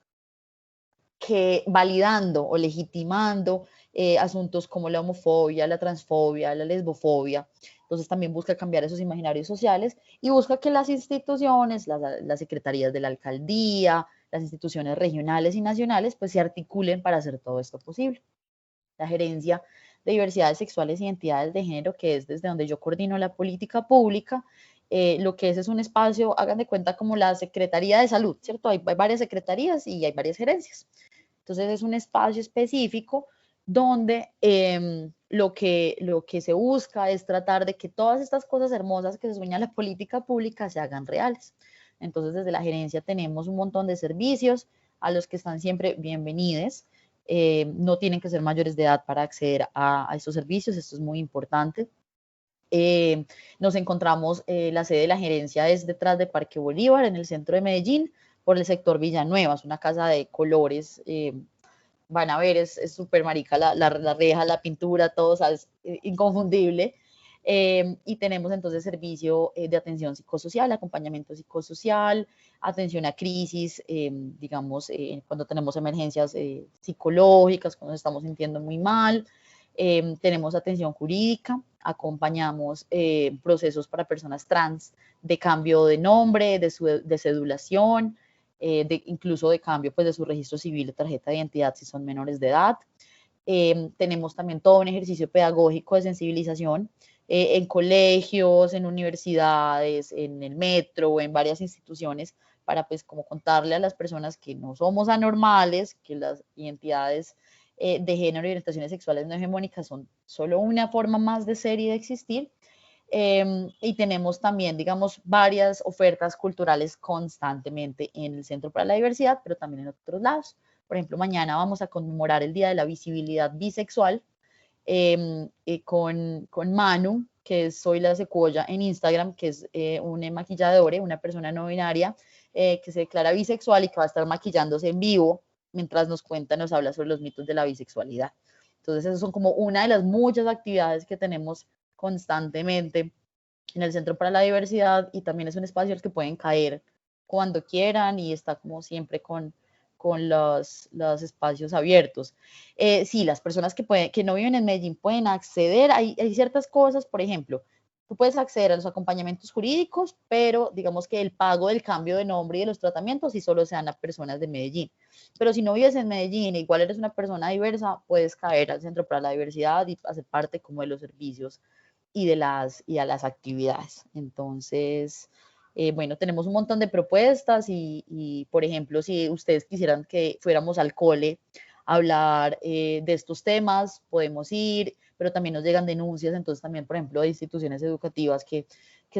que validando o legitimando asuntos como la homofobia, la transfobia, la lesbofobia. Entonces también busca cambiar esos imaginarios sociales y busca que las instituciones, las secretarías de la alcaldía, las instituciones regionales y nacionales, pues se articulen para hacer todo esto posible. La gerencia de diversidades sexuales y identidades de género, que es desde donde yo coordino la política pública, lo que es un espacio, hagan de cuenta como la Secretaría de Salud, ¿cierto? Hay varias secretarías y hay varias gerencias. Entonces es un espacio específico donde lo que se busca es tratar de que todas estas cosas hermosas que se sueña la política pública se hagan reales. Entonces desde la gerencia tenemos un montón de servicios a los que están siempre bienvenidos. no tienen que ser mayores de edad para acceder a estos servicios, esto es muy importante. Nos encontramos, la sede de la gerencia es detrás de Parque Bolívar, en el centro de Medellín, por el sector Villanueva, es una casa de colores, van a ver, es súper marica la reja, la pintura, todo, o sea, es inconfundible. Y tenemos entonces servicio de atención psicosocial, acompañamiento psicosocial, atención a crisis, digamos, cuando tenemos emergencias psicológicas, cuando nos estamos sintiendo muy mal. Tenemos atención jurídica, acompañamos procesos para personas trans de cambio de nombre, de cedulación, incluso de cambio pues, de su registro civil de tarjeta de identidad si son menores de edad. Tenemos también todo un ejercicio pedagógico de sensibilización en colegios, en universidades, en el metro, en varias instituciones, para pues como contarle a las personas que no somos anormales, que las identidades de género y orientaciones sexuales no hegemónicas son solo una forma más de ser y de existir. Y tenemos también, digamos, varias ofertas culturales constantemente en el Centro para la Diversidad, pero también en otros lados. Por ejemplo, mañana vamos a conmemorar el Día de la Visibilidad Bisexual con Manu, que es Soy la Secuoya en Instagram, que es una maquilladora, una persona no binaria que se declara bisexual y que va a estar maquillándose en vivo mientras nos cuenta, nos habla sobre los mitos de la bisexualidad. Entonces, esas son como una de las muchas actividades que tenemos constantemente en el Centro para la Diversidad, y también es un espacio al que pueden caer cuando quieran y está como siempre con los espacios abiertos. Sí, las personas que no viven en Medellín pueden acceder, hay ciertas cosas, por ejemplo, tú puedes acceder a los acompañamientos jurídicos, pero digamos que el pago del cambio de nombre y de los tratamientos sí solo se dan a personas de Medellín. Pero si no vives en Medellín, igual eres una persona diversa, puedes caer al Centro para la Diversidad y hacer parte como de los servicios y a las actividades. Entonces, bueno, tenemos un montón de propuestas y, por ejemplo, si ustedes quisieran que fuéramos al cole a hablar de estos temas, podemos ir, pero también nos llegan denuncias, entonces también, por ejemplo, de instituciones educativas que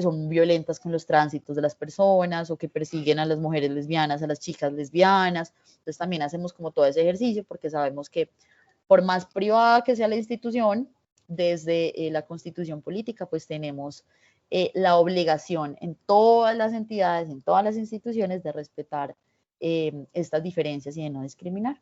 son violentas con los tránsitos de las personas o que persiguen a las mujeres lesbianas, a las chicas lesbianas. Entonces también hacemos como todo ese ejercicio porque sabemos que por más privada que sea la institución, desde la Constitución política, pues tenemos la obligación en todas las entidades, en todas las instituciones de respetar estas diferencias y de no discriminar.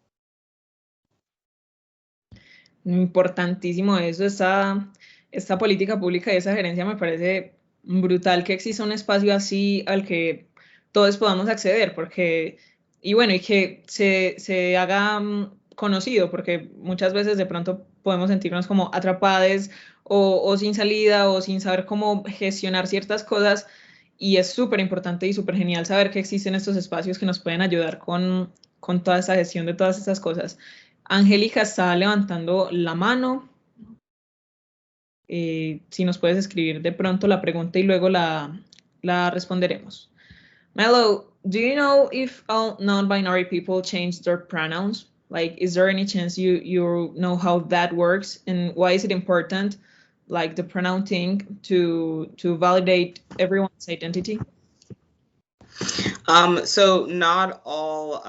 Importantísimo eso, esta política pública y esa gerencia me parece brutal que exista un espacio así al que todos podamos acceder, porque, y bueno, y que se haga conocido, porque muchas veces de pronto podemos sentirnos como atrapados o sin salida o sin saber cómo gestionar ciertas cosas, y es súper importante y súper genial saber que existen estos espacios que nos pueden ayudar con toda esa gestión de todas estas cosas. Angélica está levantando la mano. Si nos puedes escribir de pronto la pregunta y luego la responderemos. Melo, do you know if all non-binary people change their pronouns? Like, is there any chance you know how that works and why is it important, like the pronoun thing, to validate everyone's identity? So not all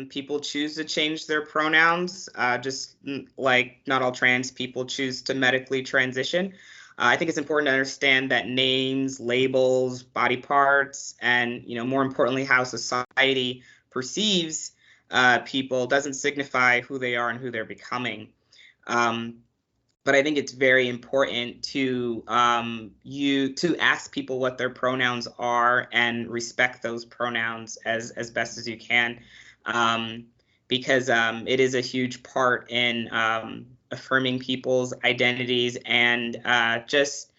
people choose to change their pronouns, just like not all trans people choose to medically transition. I think it's important to understand that names, labels, body parts, and more importantly, how society perceives people doesn't signify who they are and who they're becoming. But I think it's very important to ask people what their pronouns are and respect those pronouns as best as you can, because it is a huge part in affirming people's identities and just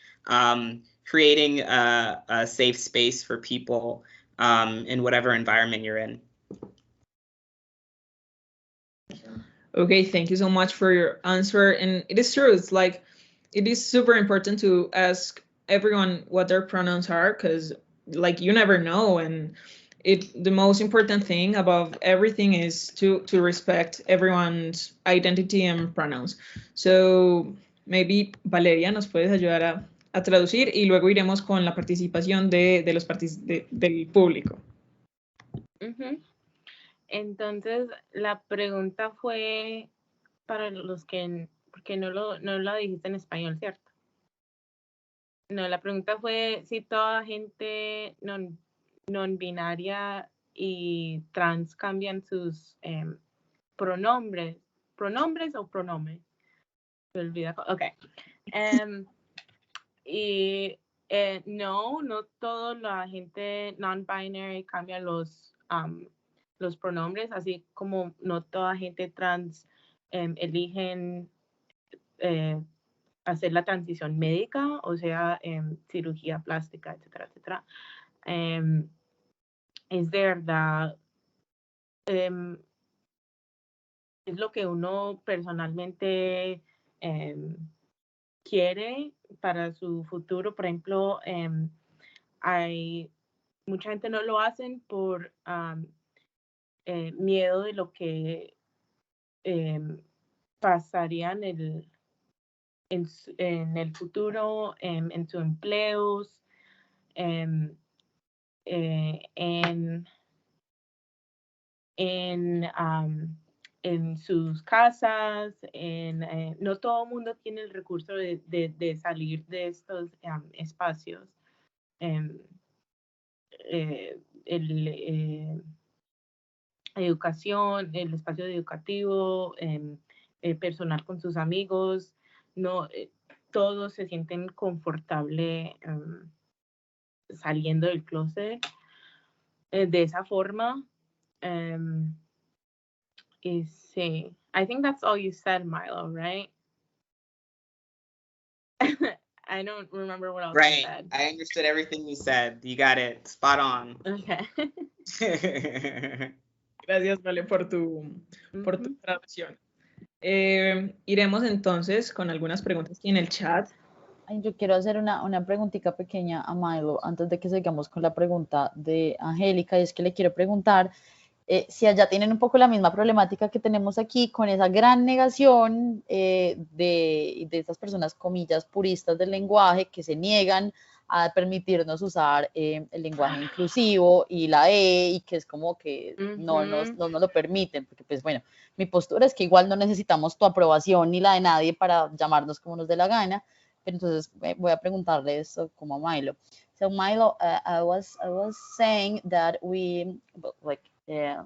creating a safe space for people in whatever environment you're in. Okay, thank you so much for your answer. And it is true, it's like, it is super important to ask everyone what their pronouns are, because like you never know. And the most important thing above everything is to respect everyone's identity and pronouns. So maybe Valeria nos puedes ayudar a traducir y luego iremos con la participación del público. Uh-huh. Entonces, la pregunta fue para los que, porque no lo dijiste en español, ¿cierto? No, la pregunta fue si toda gente non binaria y trans cambian sus pronombres o pronombres. Se olvida. Ok. Y no toda la gente non-binary cambia los pronombres, así como no toda gente trans eligen hacer la transición médica, o sea, cirugía plástica, etcétera, etcétera. Es de verdad, es lo que uno personalmente quiere para su futuro. Por ejemplo, hay mucha gente no lo hacen por miedo de lo que pasaría en el futuro, en sus empleos, en sus casas. No todo el mundo tiene el recurso de salir de estos espacios. Educación, el espacio educativo, personal con sus amigos, no todos se sienten confortables saliendo del closet de esa forma. Sí, I think that's all you said, Milo, right? I don't remember what else you said. I understood everything you said. You got it. Spot on. Okay. Gracias, Vale, por tu traducción. Iremos entonces con algunas preguntas aquí en el chat. Yo quiero hacer una preguntita pequeña a Milo antes de que sigamos con la pregunta de Angélica, y es que le quiero preguntar si allá tienen un poco la misma problemática que tenemos aquí con esa gran negación de estas personas, comillas, puristas del lenguaje, que se niegan a permitirnos usar el lenguaje inclusivo y la y que es como que no nos lo permiten, porque pues bueno, mi postura es que igual no necesitamos tu aprobación ni la de nadie para llamarnos como nos dé la gana, pero entonces voy a preguntarle eso como a Milo. So Milo, I was saying that we like here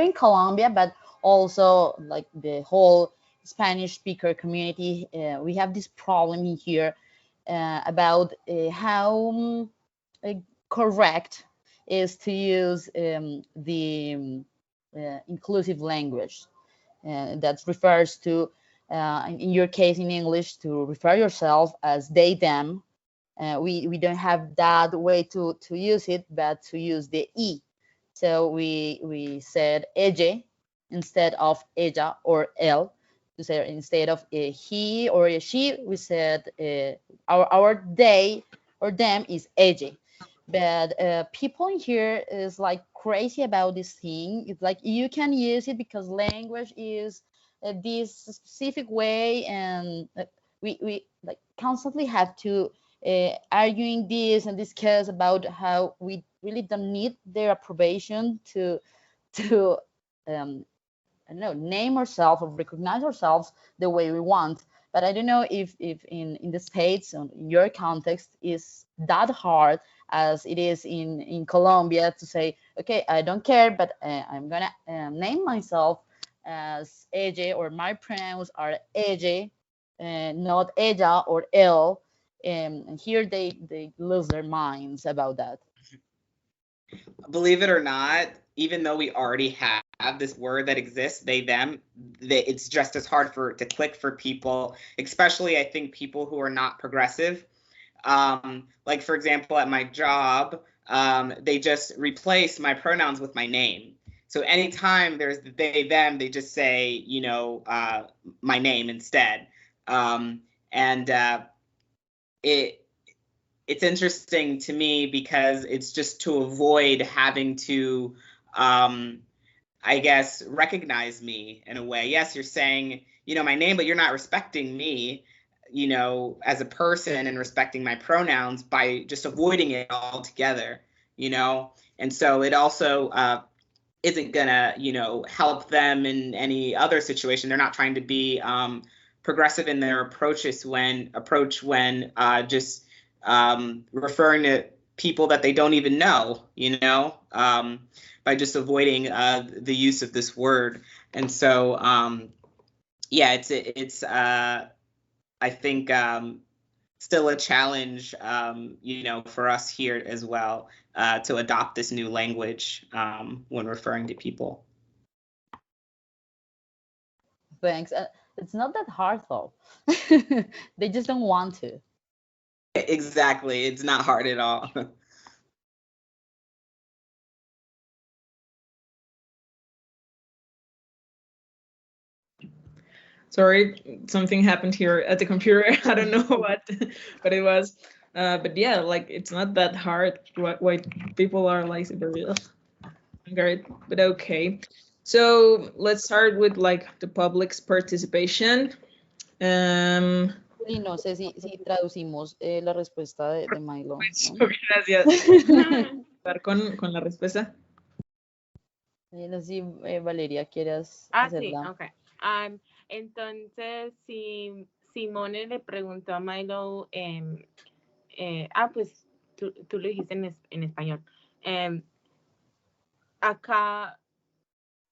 in Colombia, but also like the whole Spanish speaker community, we have this problem in here about how correct is to use the inclusive language that refers to, in your case in English, to refer yourself as they, them. We don't have that way to use it, but to use the E. So we said ella instead of ella or él. To say instead of a he or a she, we said our they or them is ella. But people in here is like crazy about this thing. It's like you can use it because language is this specific way, and we like constantly have to arguing this and discuss about how we really don't need their approbation to I don't know, name ourselves or recognize ourselves the way we want. But I don't know if in the States, in your context, is that hard as it is in Colombia to say, okay, I don't care, but I'm gonna name myself as ella, or my pronouns are ella, not ella or él. And here they lose their minds about that. Believe it or not, even though we already have this word that exists, they, them, it's just as hard to click for people, especially I think people who are not progressive. Like for example, at my job, they just replace my pronouns with my name. So anytime there's the they, them, they just say, my name instead. It's interesting to me because it's just to avoid having to, I guess, recognize me in a way. Yes, you're saying, my name, but you're not respecting me, as a person and respecting my pronouns by just avoiding it altogether, And so it also isn't gonna, help them in any other situation. They're not trying to be progressive in their approach when just referring to people that they don't even know, by just avoiding the use of this word. And so, it's I think still a challenge, for us here as well, to adopt this new language when referring to people. Thanks. It's not that hard though. They just don't want to. Exactly. It's not hard at all. Sorry, something happened here at the computer. I don't know what it was. But yeah, like it's not that hard. Why people are like very great, but okay. So let's start with like the public's participation. Y no sé si traducimos la respuesta de Milo, ¿no? Gracias. con la respuesta. No sé si Valeria quieras Sí, hacerla. ok. Entonces, si Simone le preguntó a Milo, pues tú lo dijiste en español. Acá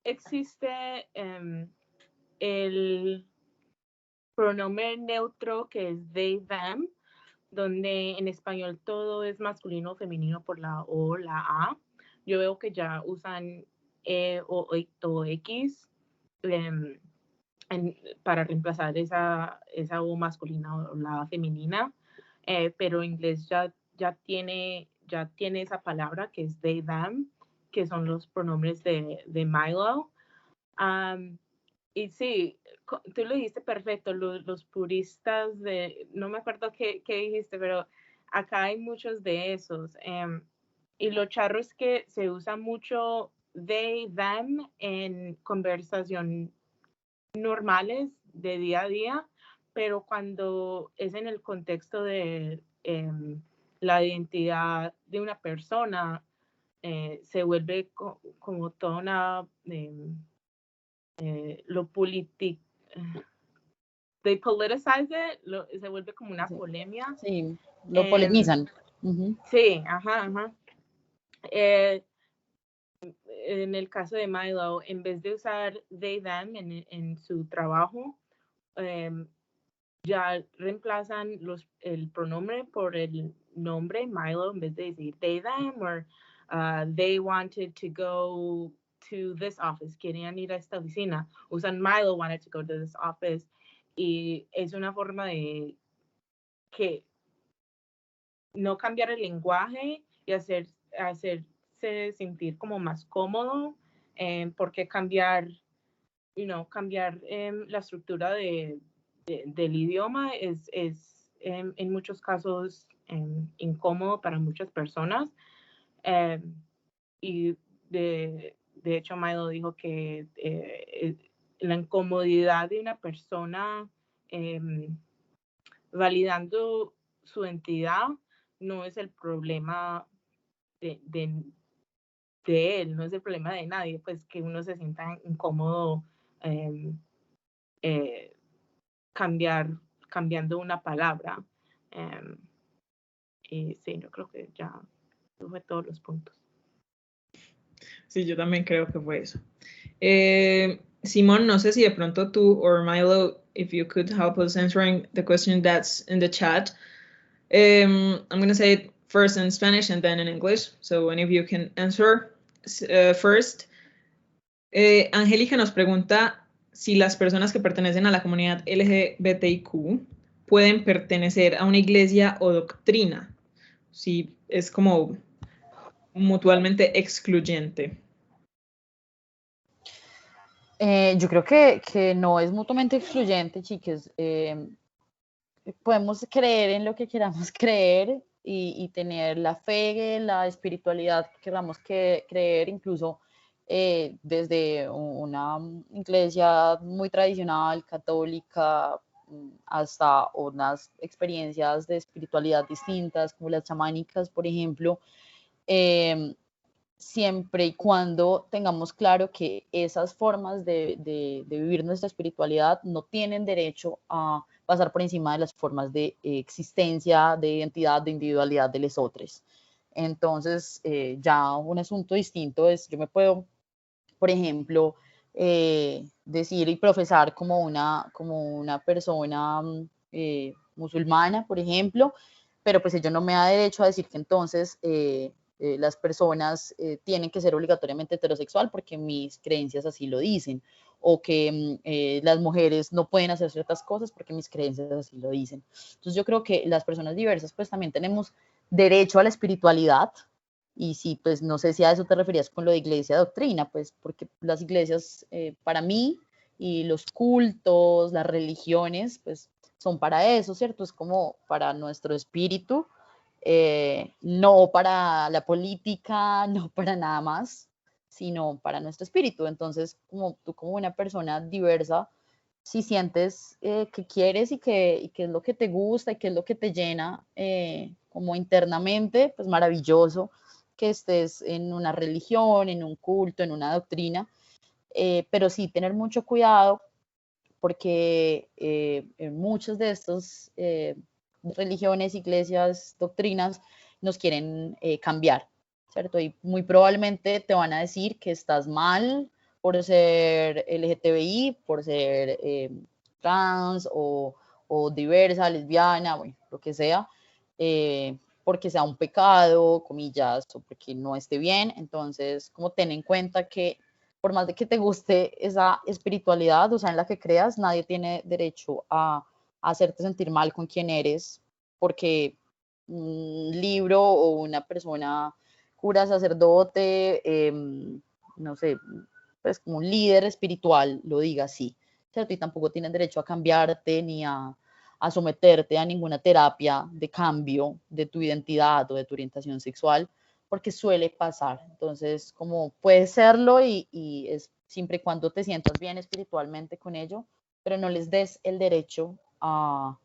existe el pronombre neutro que es they, them, donde en español todo es masculino o femenino por la O o la A. Yo veo que ya usan E o X para reemplazar esa O masculina o la A femenina, pero inglés ya tiene esa palabra que es they, them, que son los pronombres de Milo. Y sí, tú lo dijiste perfecto, los puristas no me acuerdo qué dijiste, pero acá hay muchos de esos. Y lo charro es que se usa mucho they, them en conversación normales de día a día, pero cuando es en el contexto de la identidad de una persona, se vuelve como toda una... lo político, they politicize it, se vuelve como una polemia. Sí, lo polemizan. Sí, ajá. En el caso de Milo, en vez de usar they, them en su trabajo, ya reemplazan el pronombre por el nombre Milo en vez de decir they, them, or they wanted to go to this office, querían ir a esta oficina, usan Milo wanted to go to this office, y es una forma de que no cambiar el lenguaje y hacerse sentir como más cómodo, porque cambiar la estructura del idioma es en muchos casos incómodo para muchas personas. Y de hecho Milo dijo que la incomodidad de una persona validando su identidad no es el problema de él, no es el problema de nadie, pues que uno se sienta incómodo cambiando una palabra. Y sí, yo creo que ya tuve todos los puntos. Sí, yo también creo que fue eso. Simón, no sé si de pronto tú or Milo, if you could help us answering the question that's in the chat. I'm going to say it first in Spanish and then in English, so any of you can answer first. Angélica nos pregunta si las personas que pertenecen a la comunidad LGBTIQ pueden pertenecer a una iglesia o doctrina, si es como mutuamente excluyente. Yo creo que no es mutuamente excluyente, chicos. Podemos creer en lo que queramos creer y tener la fe, la espiritualidad que queramos creer, incluso desde una iglesia muy tradicional, católica, hasta unas experiencias de espiritualidad distintas, como las chamánicas, por ejemplo. siempre y cuando tengamos claro que esas formas de vivir nuestra espiritualidad no tienen derecho a pasar por encima de las formas de existencia, de identidad, de individualidad de los otros. Entonces, ya un asunto distinto es, yo me puedo, por ejemplo, decir y profesar como una persona musulmana, por ejemplo, pero pues ello no me da derecho a decir que entonces las personas tienen que ser obligatoriamente heterosexual porque mis creencias así lo dicen, o que las mujeres no pueden hacer ciertas cosas porque mis creencias así lo dicen. Entonces yo creo que las personas diversas pues también tenemos derecho a la espiritualidad, y sí, pues no sé si a eso te referías con lo de iglesia doctrina, pues porque las iglesias para mí y los cultos, las religiones, pues son para eso, ¿cierto? Es como para nuestro espíritu, no para la política, no para nada más, sino para nuestro espíritu. Entonces, como tú como una persona diversa, si sientes que quieres y que es lo que te gusta y que es lo que te llena como internamente, pues maravilloso que estés en una religión, en un culto, en una doctrina, pero sí tener mucho cuidado porque en muchas de estas religiones, iglesias, doctrinas nos quieren cambiar, ¿cierto? Y muy probablemente te van a decir que estás mal por ser LGTBI, por ser trans o diversa, lesbiana, bueno, lo que sea, porque sea un pecado, comillas, o porque no esté bien. Entonces, como ten en cuenta que por más de que te guste esa espiritualidad, o sea, en la que creas, nadie tiene derecho a hacerte sentir mal con quien eres, porque un libro o una persona, cura, sacerdote, no sé, pues como un líder espiritual lo diga así, ¿cierto? Y tampoco tienen derecho a cambiarte ni a someterte a ninguna terapia de cambio de tu identidad o de tu orientación sexual, porque suele pasar. Entonces, como puede serlo y es siempre y cuando te sientas bien espiritualmente con ello, pero no les des el derecho a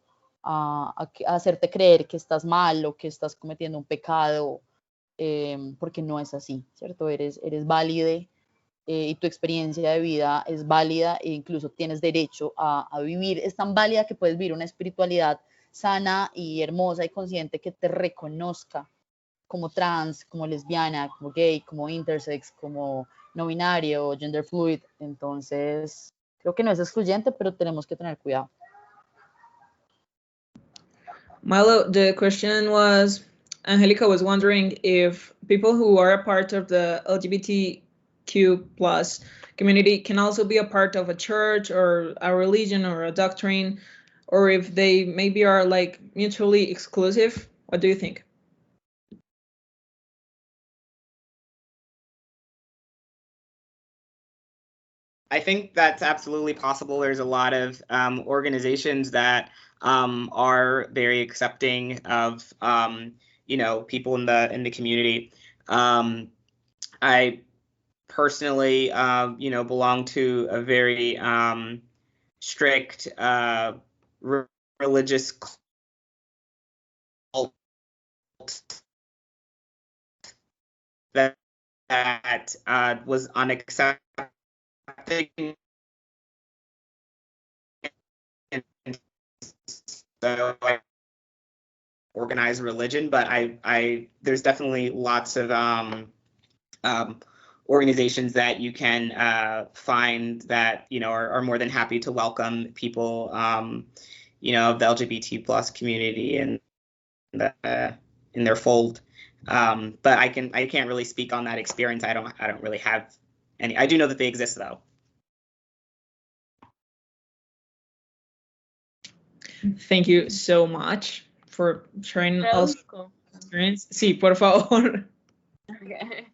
hacerte creer que estás mal o que estás cometiendo un pecado, porque no es así, ¿cierto? Eres válide y tu experiencia de vida es válida e incluso tienes derecho a vivir. Es tan válida que puedes vivir una espiritualidad sana y hermosa y consciente que te reconozca como trans, como lesbiana, como gay, como intersex, como no binario, gender fluid. Entonces, creo que no es excluyente, pero tenemos que tener cuidado. Milo, the question was, Angelica was wondering if people who are a part of the LGBTQ plus community can also be a part of a church or a religion or a doctrine, or if they maybe are like mutually exclusive. What do you think? I think that's absolutely possible. There's a lot of organizations that are very accepting of people in the community. I personally belong to a very strict religious cult that was unaccepting so I organized religion, but I there's definitely lots of organizations that you can find that are more than happy to welcome people of the LGBT plus community in their fold. But I can't really speak on that experience. I don't really have any. I do know that they exist though. Thank you so much for sharing also Traduzco. experience. Sí, por favor. Okay.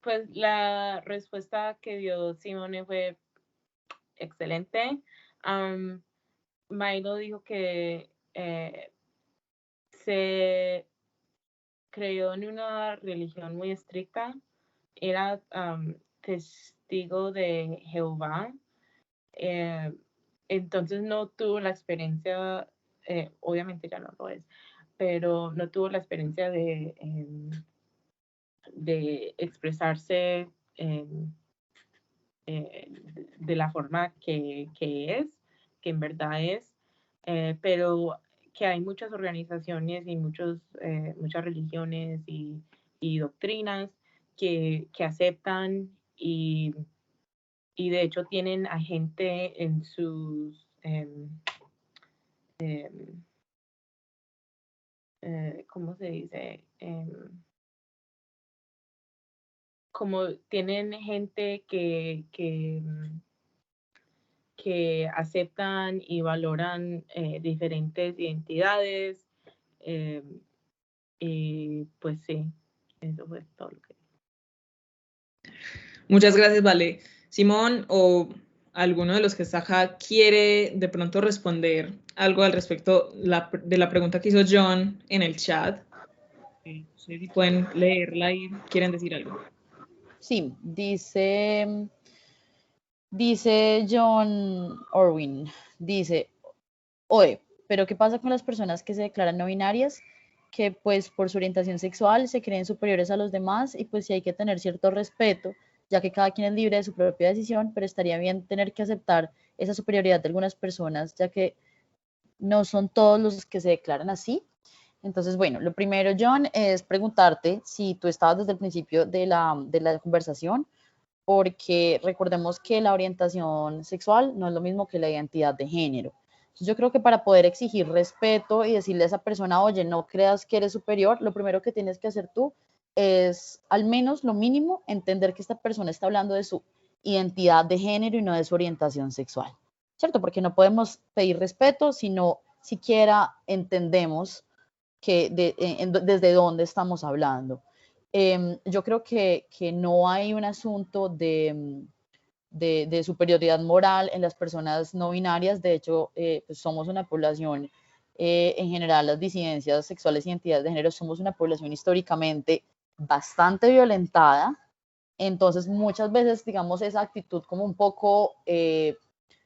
Pues la respuesta que dio Simone fue excelente. Milo dijo que se creyó en una religión muy estricta. Era testigo de Jehová. Entonces no tuvo la experiencia, obviamente ya no lo es, pero no tuvo la experiencia de de expresarse de la forma que en verdad es, pero que hay muchas organizaciones y muchas religiones y doctrinas que aceptan y de hecho tienen a gente en sus ¿cómo se dice? Como tienen gente que aceptan y valoran diferentes identidades. Y pues sí, eso fue todo lo que... Muchas gracias, Vale. Simón o alguno de los que está acá quiere de pronto responder algo al respecto de la pregunta que hizo John en el chat. No sé si pueden leerla y quieren decir algo. Sí, dice John Orwin, dice, oye, pero ¿qué pasa con las personas que se declaran no binarias? Que pues por su orientación sexual se creen superiores a los demás y pues sí hay que tener cierto respeto, ya que cada quien es libre de su propia decisión, pero estaría bien tener que aceptar esa superioridad de algunas personas, ya que no son todos los que se declaran así. Entonces, bueno, lo primero, John, es preguntarte si tú estabas desde el principio de la conversación, porque recordemos que la orientación sexual no es lo mismo que la identidad de género. Entonces, yo creo que para poder exigir respeto y decirle a esa persona, oye, no creas que eres superior, lo primero que tienes que hacer tú es, al menos lo mínimo, entender que esta persona está hablando de su identidad de género y no de su orientación sexual, ¿cierto? Porque no podemos pedir respeto si no siquiera entendemos desde dónde estamos hablando. Yo creo que no hay un asunto de superioridad moral en las personas no binarias. De hecho, pues somos una población, en general, las disidencias sexuales y identidades de género, somos una población históricamente bastante violentada. Entonces, muchas veces, digamos, esa actitud como un poco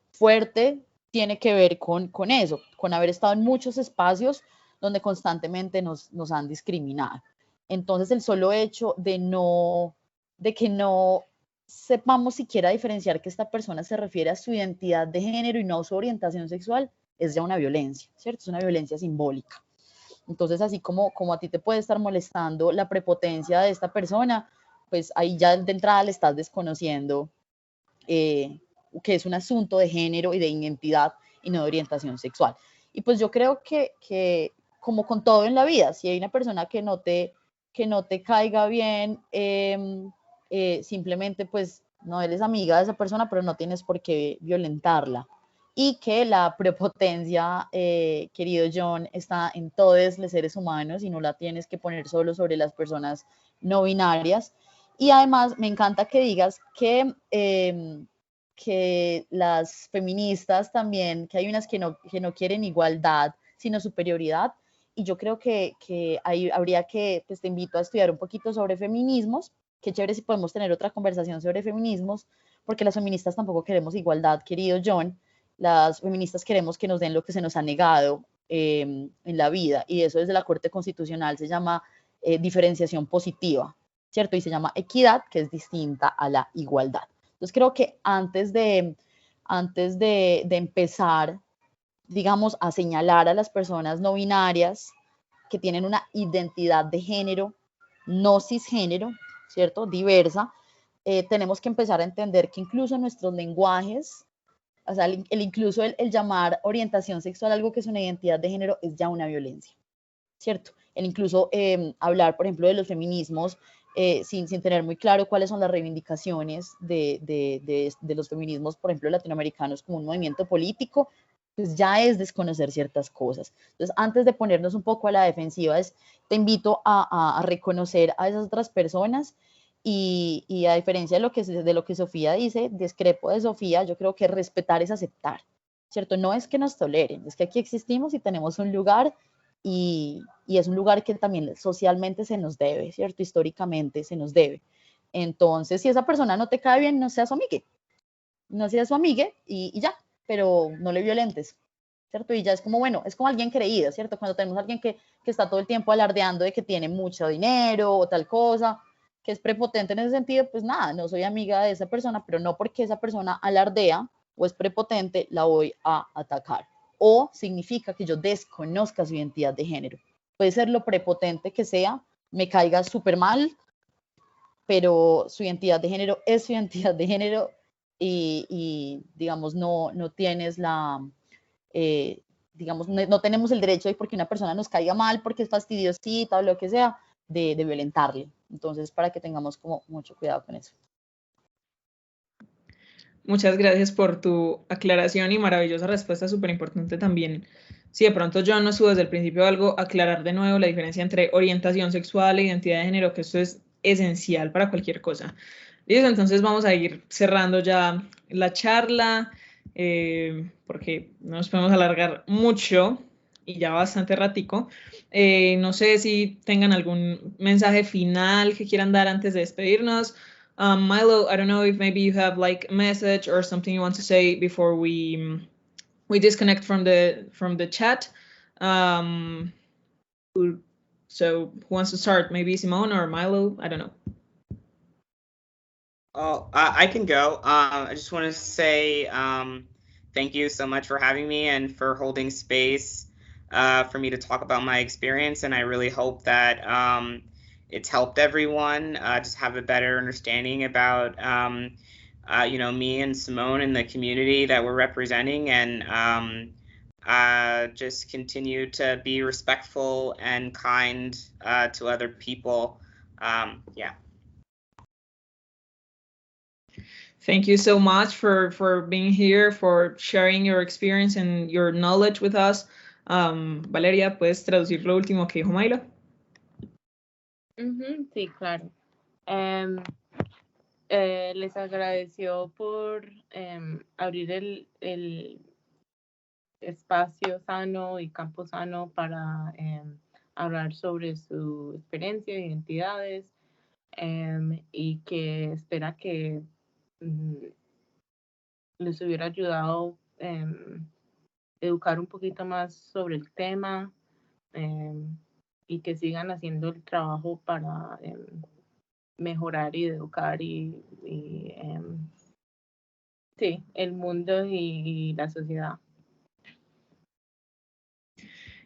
fuerte tiene que ver con eso, con haber estado en muchos espacios donde constantemente nos han discriminado. Entonces, el solo hecho de que no sepamos siquiera diferenciar que esta persona se refiere a su identidad de género y no a su orientación sexual, es ya una violencia, ¿cierto? Es una violencia simbólica. Entonces, así como a ti te puede estar molestando la prepotencia de esta persona, pues ahí ya de entrada le estás desconociendo que es un asunto de género y de identidad y no de orientación sexual. Y pues yo creo que como con todo en la vida, si hay una persona que no te caiga bien, simplemente pues no eres amiga de esa persona, pero no tienes por qué violentarla. Y que la prepotencia, querido John, está en todos los seres humanos y no la tienes que poner solo sobre las personas no binarias. Y además me encanta que digas que las feministas también, que hay unas que no quieren igualdad, sino superioridad. Y yo creo que ahí habría que, pues te invito a estudiar un poquito sobre feminismos. Qué chévere si podemos tener otra conversación sobre feminismos, porque las feministas tampoco queremos igualdad, querido John. Las feministas queremos que nos den lo que se nos ha negado en la vida, y eso desde la Corte Constitucional se llama diferenciación positiva, ¿cierto? Y se llama equidad, que es distinta a la igualdad. Entonces creo que antes de empezar, digamos, a señalar a las personas no binarias que tienen una identidad de género no cisgénero, ¿cierto? Diversa, tenemos que empezar a entender que incluso nuestros lenguajes, o sea, incluso el llamar orientación sexual algo que es una identidad de género es ya una violencia, ¿cierto? El incluso hablar, por ejemplo, de los feminismos sin tener muy claro cuáles son las reivindicaciones de los feminismos, por ejemplo, latinoamericanos como un movimiento político, pues ya es desconocer ciertas cosas. Entonces, antes de ponernos un poco a la defensiva, te invito a reconocer a esas otras personas y a diferencia de lo que Sofía dice, discrepo de Sofía, yo creo que respetar es aceptar, ¿cierto? No es que nos toleren, es que aquí existimos y tenemos un lugar y es un lugar que también socialmente se nos debe, ¿cierto? Históricamente se nos debe. Entonces, si esa persona no te cae bien, no seas su amigue, no seas su amigue y ya, pero no le violentes, ¿cierto? Y ya es como, bueno, es como alguien creído, ¿cierto? Cuando tenemos a alguien que está todo el tiempo alardeando de que tiene mucho dinero o tal cosa, que es prepotente en ese sentido, pues nada, no soy amiga de esa persona, pero no porque esa persona alardea o es prepotente, la voy a atacar. O significa que yo desconozca su identidad de género. Puede ser lo prepotente que sea, me caiga súper mal, pero su identidad de género es su identidad de género y digamos, no tienes digamos, no tenemos el derecho de porque una persona nos caiga mal, porque es fastidiosita o lo que sea, de violentarle. Entonces, para que tengamos como mucho cuidado con eso. Muchas gracias por tu aclaración y maravillosa respuesta, súper importante también. Si de pronto yo no subo desde el principio algo, aclarar de nuevo la diferencia entre orientación sexual e identidad de género, que esto es esencial para cualquier cosa. Listo, entonces vamos a ir cerrando ya la charla, porque no nos podemos alargar mucho y ya bastante ratico. No sé si tengan algún mensaje final que quieran dar antes de despedirnos. Milo, I don't know if maybe you have like a message or something you want to say before we disconnect from the chat. So who wants to start? Maybe Simone or Milo? I don't know. Oh, I can go. I just want to say thank you so much for having me and for holding space for me to talk about my experience. And I really hope that it's helped everyone just have a better understanding about, me and Simone and the community that we're representing, and just continue to be respectful and kind to other people. Yeah. Thank you so much for being here, for sharing your experience and your knowledge with us. Valeria, ¿puedes traducir lo último que dijo Milo? Sí, claro. Les agradeció por abrir el espacio sano y campo sano para hablar sobre su experiencia, identidades, y que espera que les hubiera ayudado educar un poquito más sobre el tema, y que sigan haciendo el trabajo para mejorar y educar y sí, el mundo y la sociedad.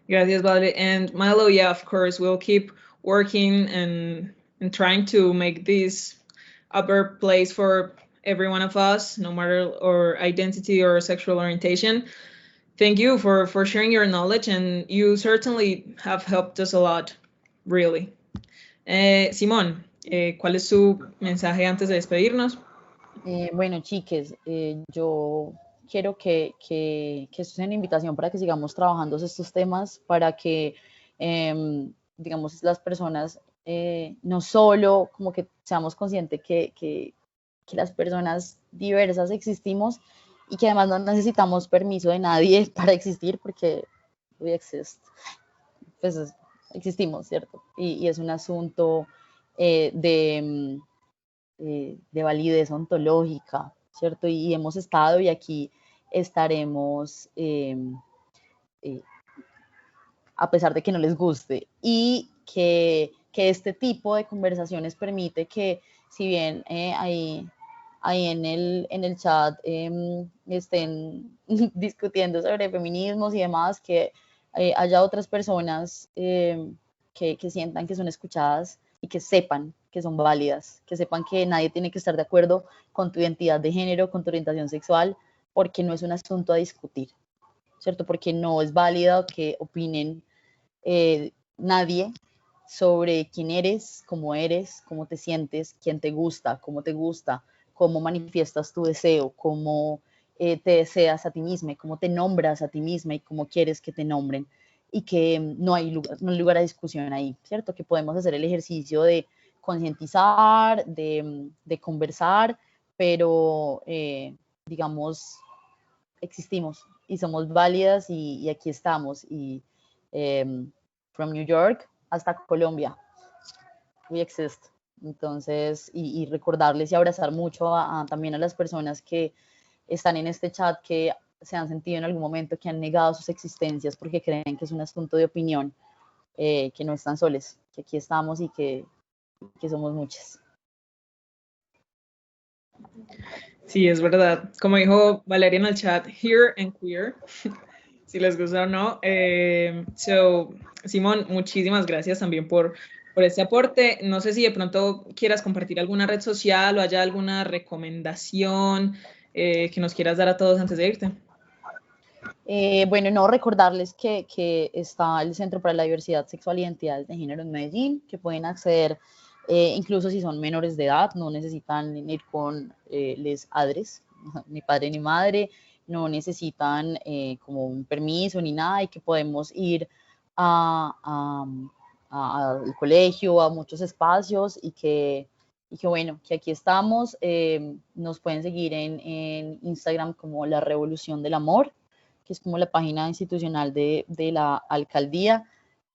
Gracias, Vale. And Milo, yeah, of course, we'll keep working and trying to make this a better place for every one of us, no matter our identity or sexual orientation. Thank you for sharing your knowledge, and you certainly have helped us a lot, really. Simón, ¿cuál es su mensaje antes de despedirnos? Bueno, chiques, yo quiero que esto sea una invitación para que sigamos trabajando estos temas, para que, digamos, las personas, no solo como que seamos conscientes que las personas diversas existimos y que además no necesitamos permiso de nadie para existir, porque we exist, pues existimos, ¿cierto? Y es un asunto de validez ontológica, ¿cierto? Y hemos estado y aquí estaremos a pesar de que no les guste, y que este tipo de conversaciones permite que, si bien ahí en el chat estén discutiendo sobre feminismos y demás, que haya otras personas que sientan que son escuchadas y que sepan que son válidas, que sepan que nadie tiene que estar de acuerdo con tu identidad de género, con tu orientación sexual, porque no es un asunto a discutir, ¿cierto? Porque no es válido que opinen nadie sobre quién eres, cómo te sientes, quién te gusta, cómo manifiestas tu deseo, cómo te deseas a ti misma, cómo te nombras a ti misma y cómo quieres que te nombren, y que no hay lugar a discusión ahí, ¿cierto? Que podemos hacer el ejercicio de concientizar, de conversar, pero digamos, existimos y somos válidas y aquí estamos, y from New York hasta Colombia, we exist. Entonces, y recordarles y abrazar mucho también a las personas que están en este chat, que se han sentido en algún momento que han negado sus existencias porque creen que es un asunto de opinión, que no están soles, que aquí estamos y que somos muchas. Sí, es verdad. Como dijo Valeria en el chat, here and queer, si les gusta o no. Simón, muchísimas gracias también por este aporte. No sé si de pronto quieras compartir alguna red social o haya alguna recomendación que nos quieras dar a todos antes de irte. Bueno, no, recordarles que está el Centro para la Diversidad Sexual y Identidades de Género en Medellín, que pueden acceder incluso si son menores de edad, no necesitan ir con les adres, ni padre ni madre, no necesitan como un permiso ni nada, y que podemos ir al colegio, a muchos espacios, y que bueno, que aquí estamos. Nos pueden seguir en Instagram como La Revolución del Amor, que es como la página institucional de la alcaldía,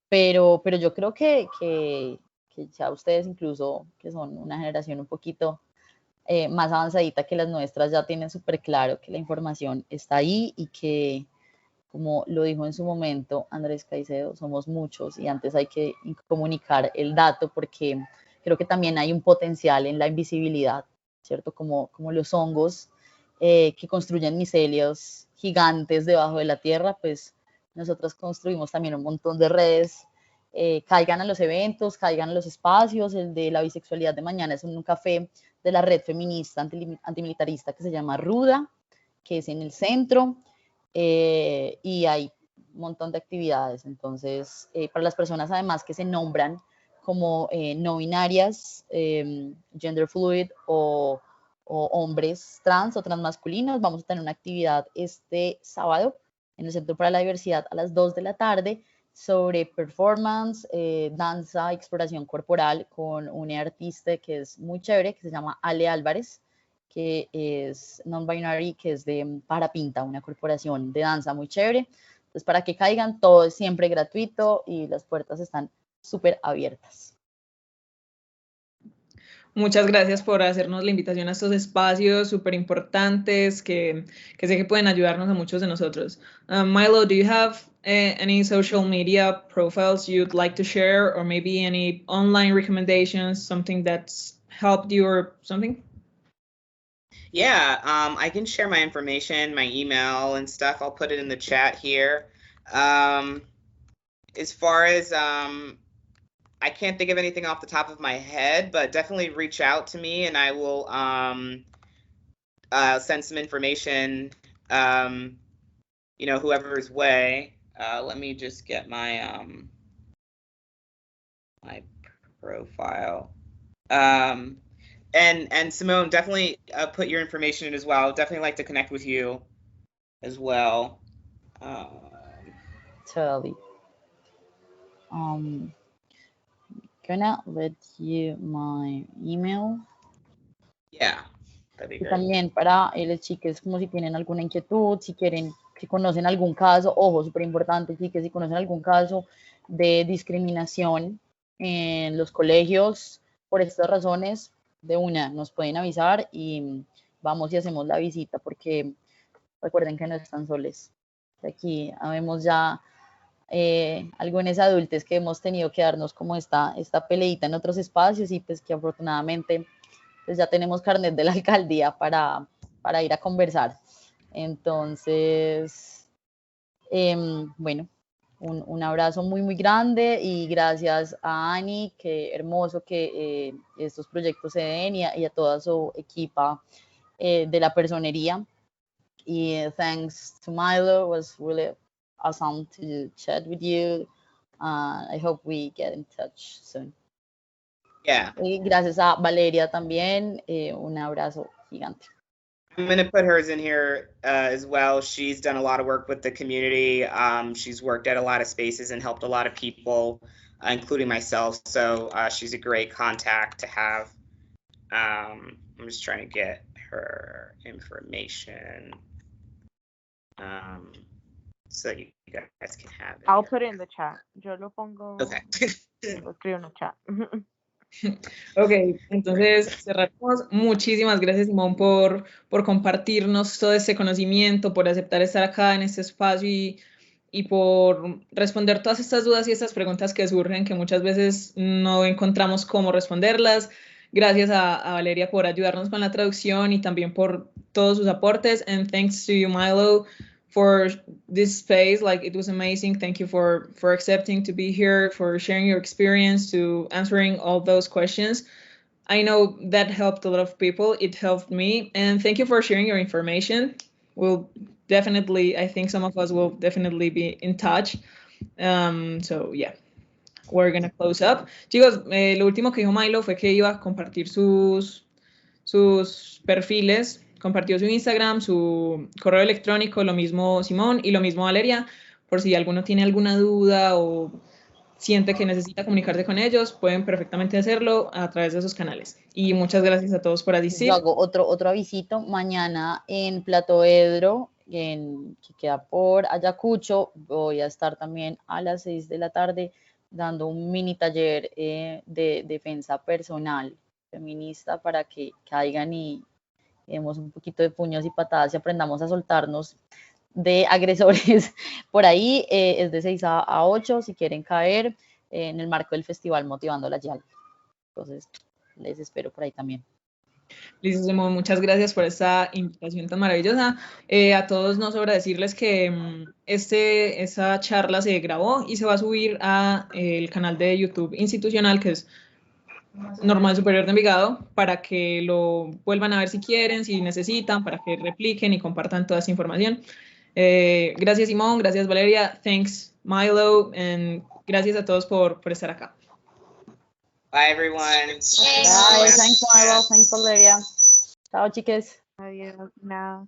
pero yo creo que ya ustedes, incluso que son una generación un poquito más avanzadita que las nuestras, ya tienen súper claro que la información está ahí, y que, como lo dijo en su momento Andrés Caicedo, somos muchos y antes hay que comunicar el dato, porque creo que también hay un potencial en la invisibilidad, ¿cierto? Como los hongos que construyen micelios gigantes debajo de la tierra, pues nosotros construimos también un montón de redes. Caigan a los eventos, caigan a los espacios. El de la bisexualidad de mañana es en un café de la red feminista antimilitarista que se llama Ruda, que es en el centro, y hay un montón de actividades. Entonces, para las personas además que se nombran como no binarias, gender fluid o hombres trans o transmasculinos, vamos a tener una actividad este sábado en el Centro para la Diversidad a las 2 de la tarde sobre performance, danza, exploración corporal, con una artista que es muy chévere, que se llama Ale Álvarez, que es non-binary, que es de Parapinta, una corporación de danza muy chévere. Entonces, para que caigan, todo es siempre gratuito y las puertas están súper abiertas. Muchas gracias por hacernos la invitación a estos espacios súper importantes que sé que pueden ayudarnos a muchos de nosotros. Milo, do you have any social media profiles you'd like to share, or maybe any online recommendations, something that's helped you or something? Yeah, I can share my information, my email and stuff. I'll put it in the chat here. As far as I can't think of anything off the top of my head, but definitely reach out to me and I will send some information, whoever's way. Let me just get my my profile. And Simone, definitely put your information in as well. Definitely like to connect with you as well. Totally. Gonna let you my email. Yeah, that'd be Y great. también para las chicas, como si tienen alguna inquietud, si quieren, si conocen algún caso, ojo, súper importante, chicas, si conocen algún caso de discriminación en los colegios por estas razones, de una, nos pueden avisar y vamos y hacemos la visita, porque recuerden que no están soles. Aquí habemos ya algunos adultos que hemos tenido que darnos como esta peleita en otros espacios, y pues que afortunadamente pues ya tenemos carnet de la alcaldía para ir a conversar. Entonces, bueno, un abrazo muy, muy grande, y gracias a Ani, qué hermoso que estos proyectos se den, y a toda su equipa de la personería. Y thanks to Milo, it was really awesome to chat with you. I hope we get in touch soon. Yeah. Y gracias a Valeria también, un abrazo gigante. I'm going to put hers in here as well. She's done a lot of work with the community. She's worked at a lot of spaces and helped a lot of people, including myself. So she's a great contact to have. I'm just trying to get her information so you guys can have it. I'll put it in the chat. Yo lo pongo. Okay. Lo escribo en el chat. Ok, entonces cerramos. Muchísimas gracias, Simón, por compartirnos todo este conocimiento, por aceptar estar acá en este espacio y por responder todas estas dudas y estas preguntas que surgen, que muchas veces no encontramos cómo responderlas. Gracias a Valeria por ayudarnos con la traducción y también por todos sus aportes. And thanks to you, Milo, for this space. Like, it was amazing. Thank you for accepting to be here, for sharing your experience, to answering all those questions. I know that helped a lot of people. It helped me. And thank you for sharing your information. We'll definitely, I think some of us will definitely be in touch. So yeah, we're gonna close up. Chicos, lo último que dijo Milo fue que iba a compartir sus perfiles, compartió su Instagram, su correo electrónico, lo mismo Simón y lo mismo Valeria, por si alguno tiene alguna duda o siente que necesita comunicarse con ellos, pueden perfectamente hacerlo a través de esos canales. Y muchas gracias a todos por asistir. Yo hago otro avisito. Mañana en Plato Edro, que queda por Ayacucho, voy a estar también a las 6 de la tarde dando un mini taller de defensa personal feminista para que caigan y demos un poquito de puños y patadas y aprendamos a soltarnos de agresores por ahí. Es de 6 a 8 si quieren caer en el marco del festival Motivando la YAL. Entonces les espero por ahí también. Listo, Simón, muchas gracias por esta invitación tan maravillosa. A todos nos sobra decirles que esa charla se grabó y se va a subir a el canal de YouTube institucional, que es Normal Superior de Envigado, para que lo vuelvan a ver si quieren, si necesitan, para que repliquen y compartan toda esa información. Gracias, Simón, gracias, Valeria, thanks, Milo, and gracias a todos por estar acá. Bye, everyone. Bye, thanks, Milo, thanks, Valeria. Chao, chiques. Adiós, nada.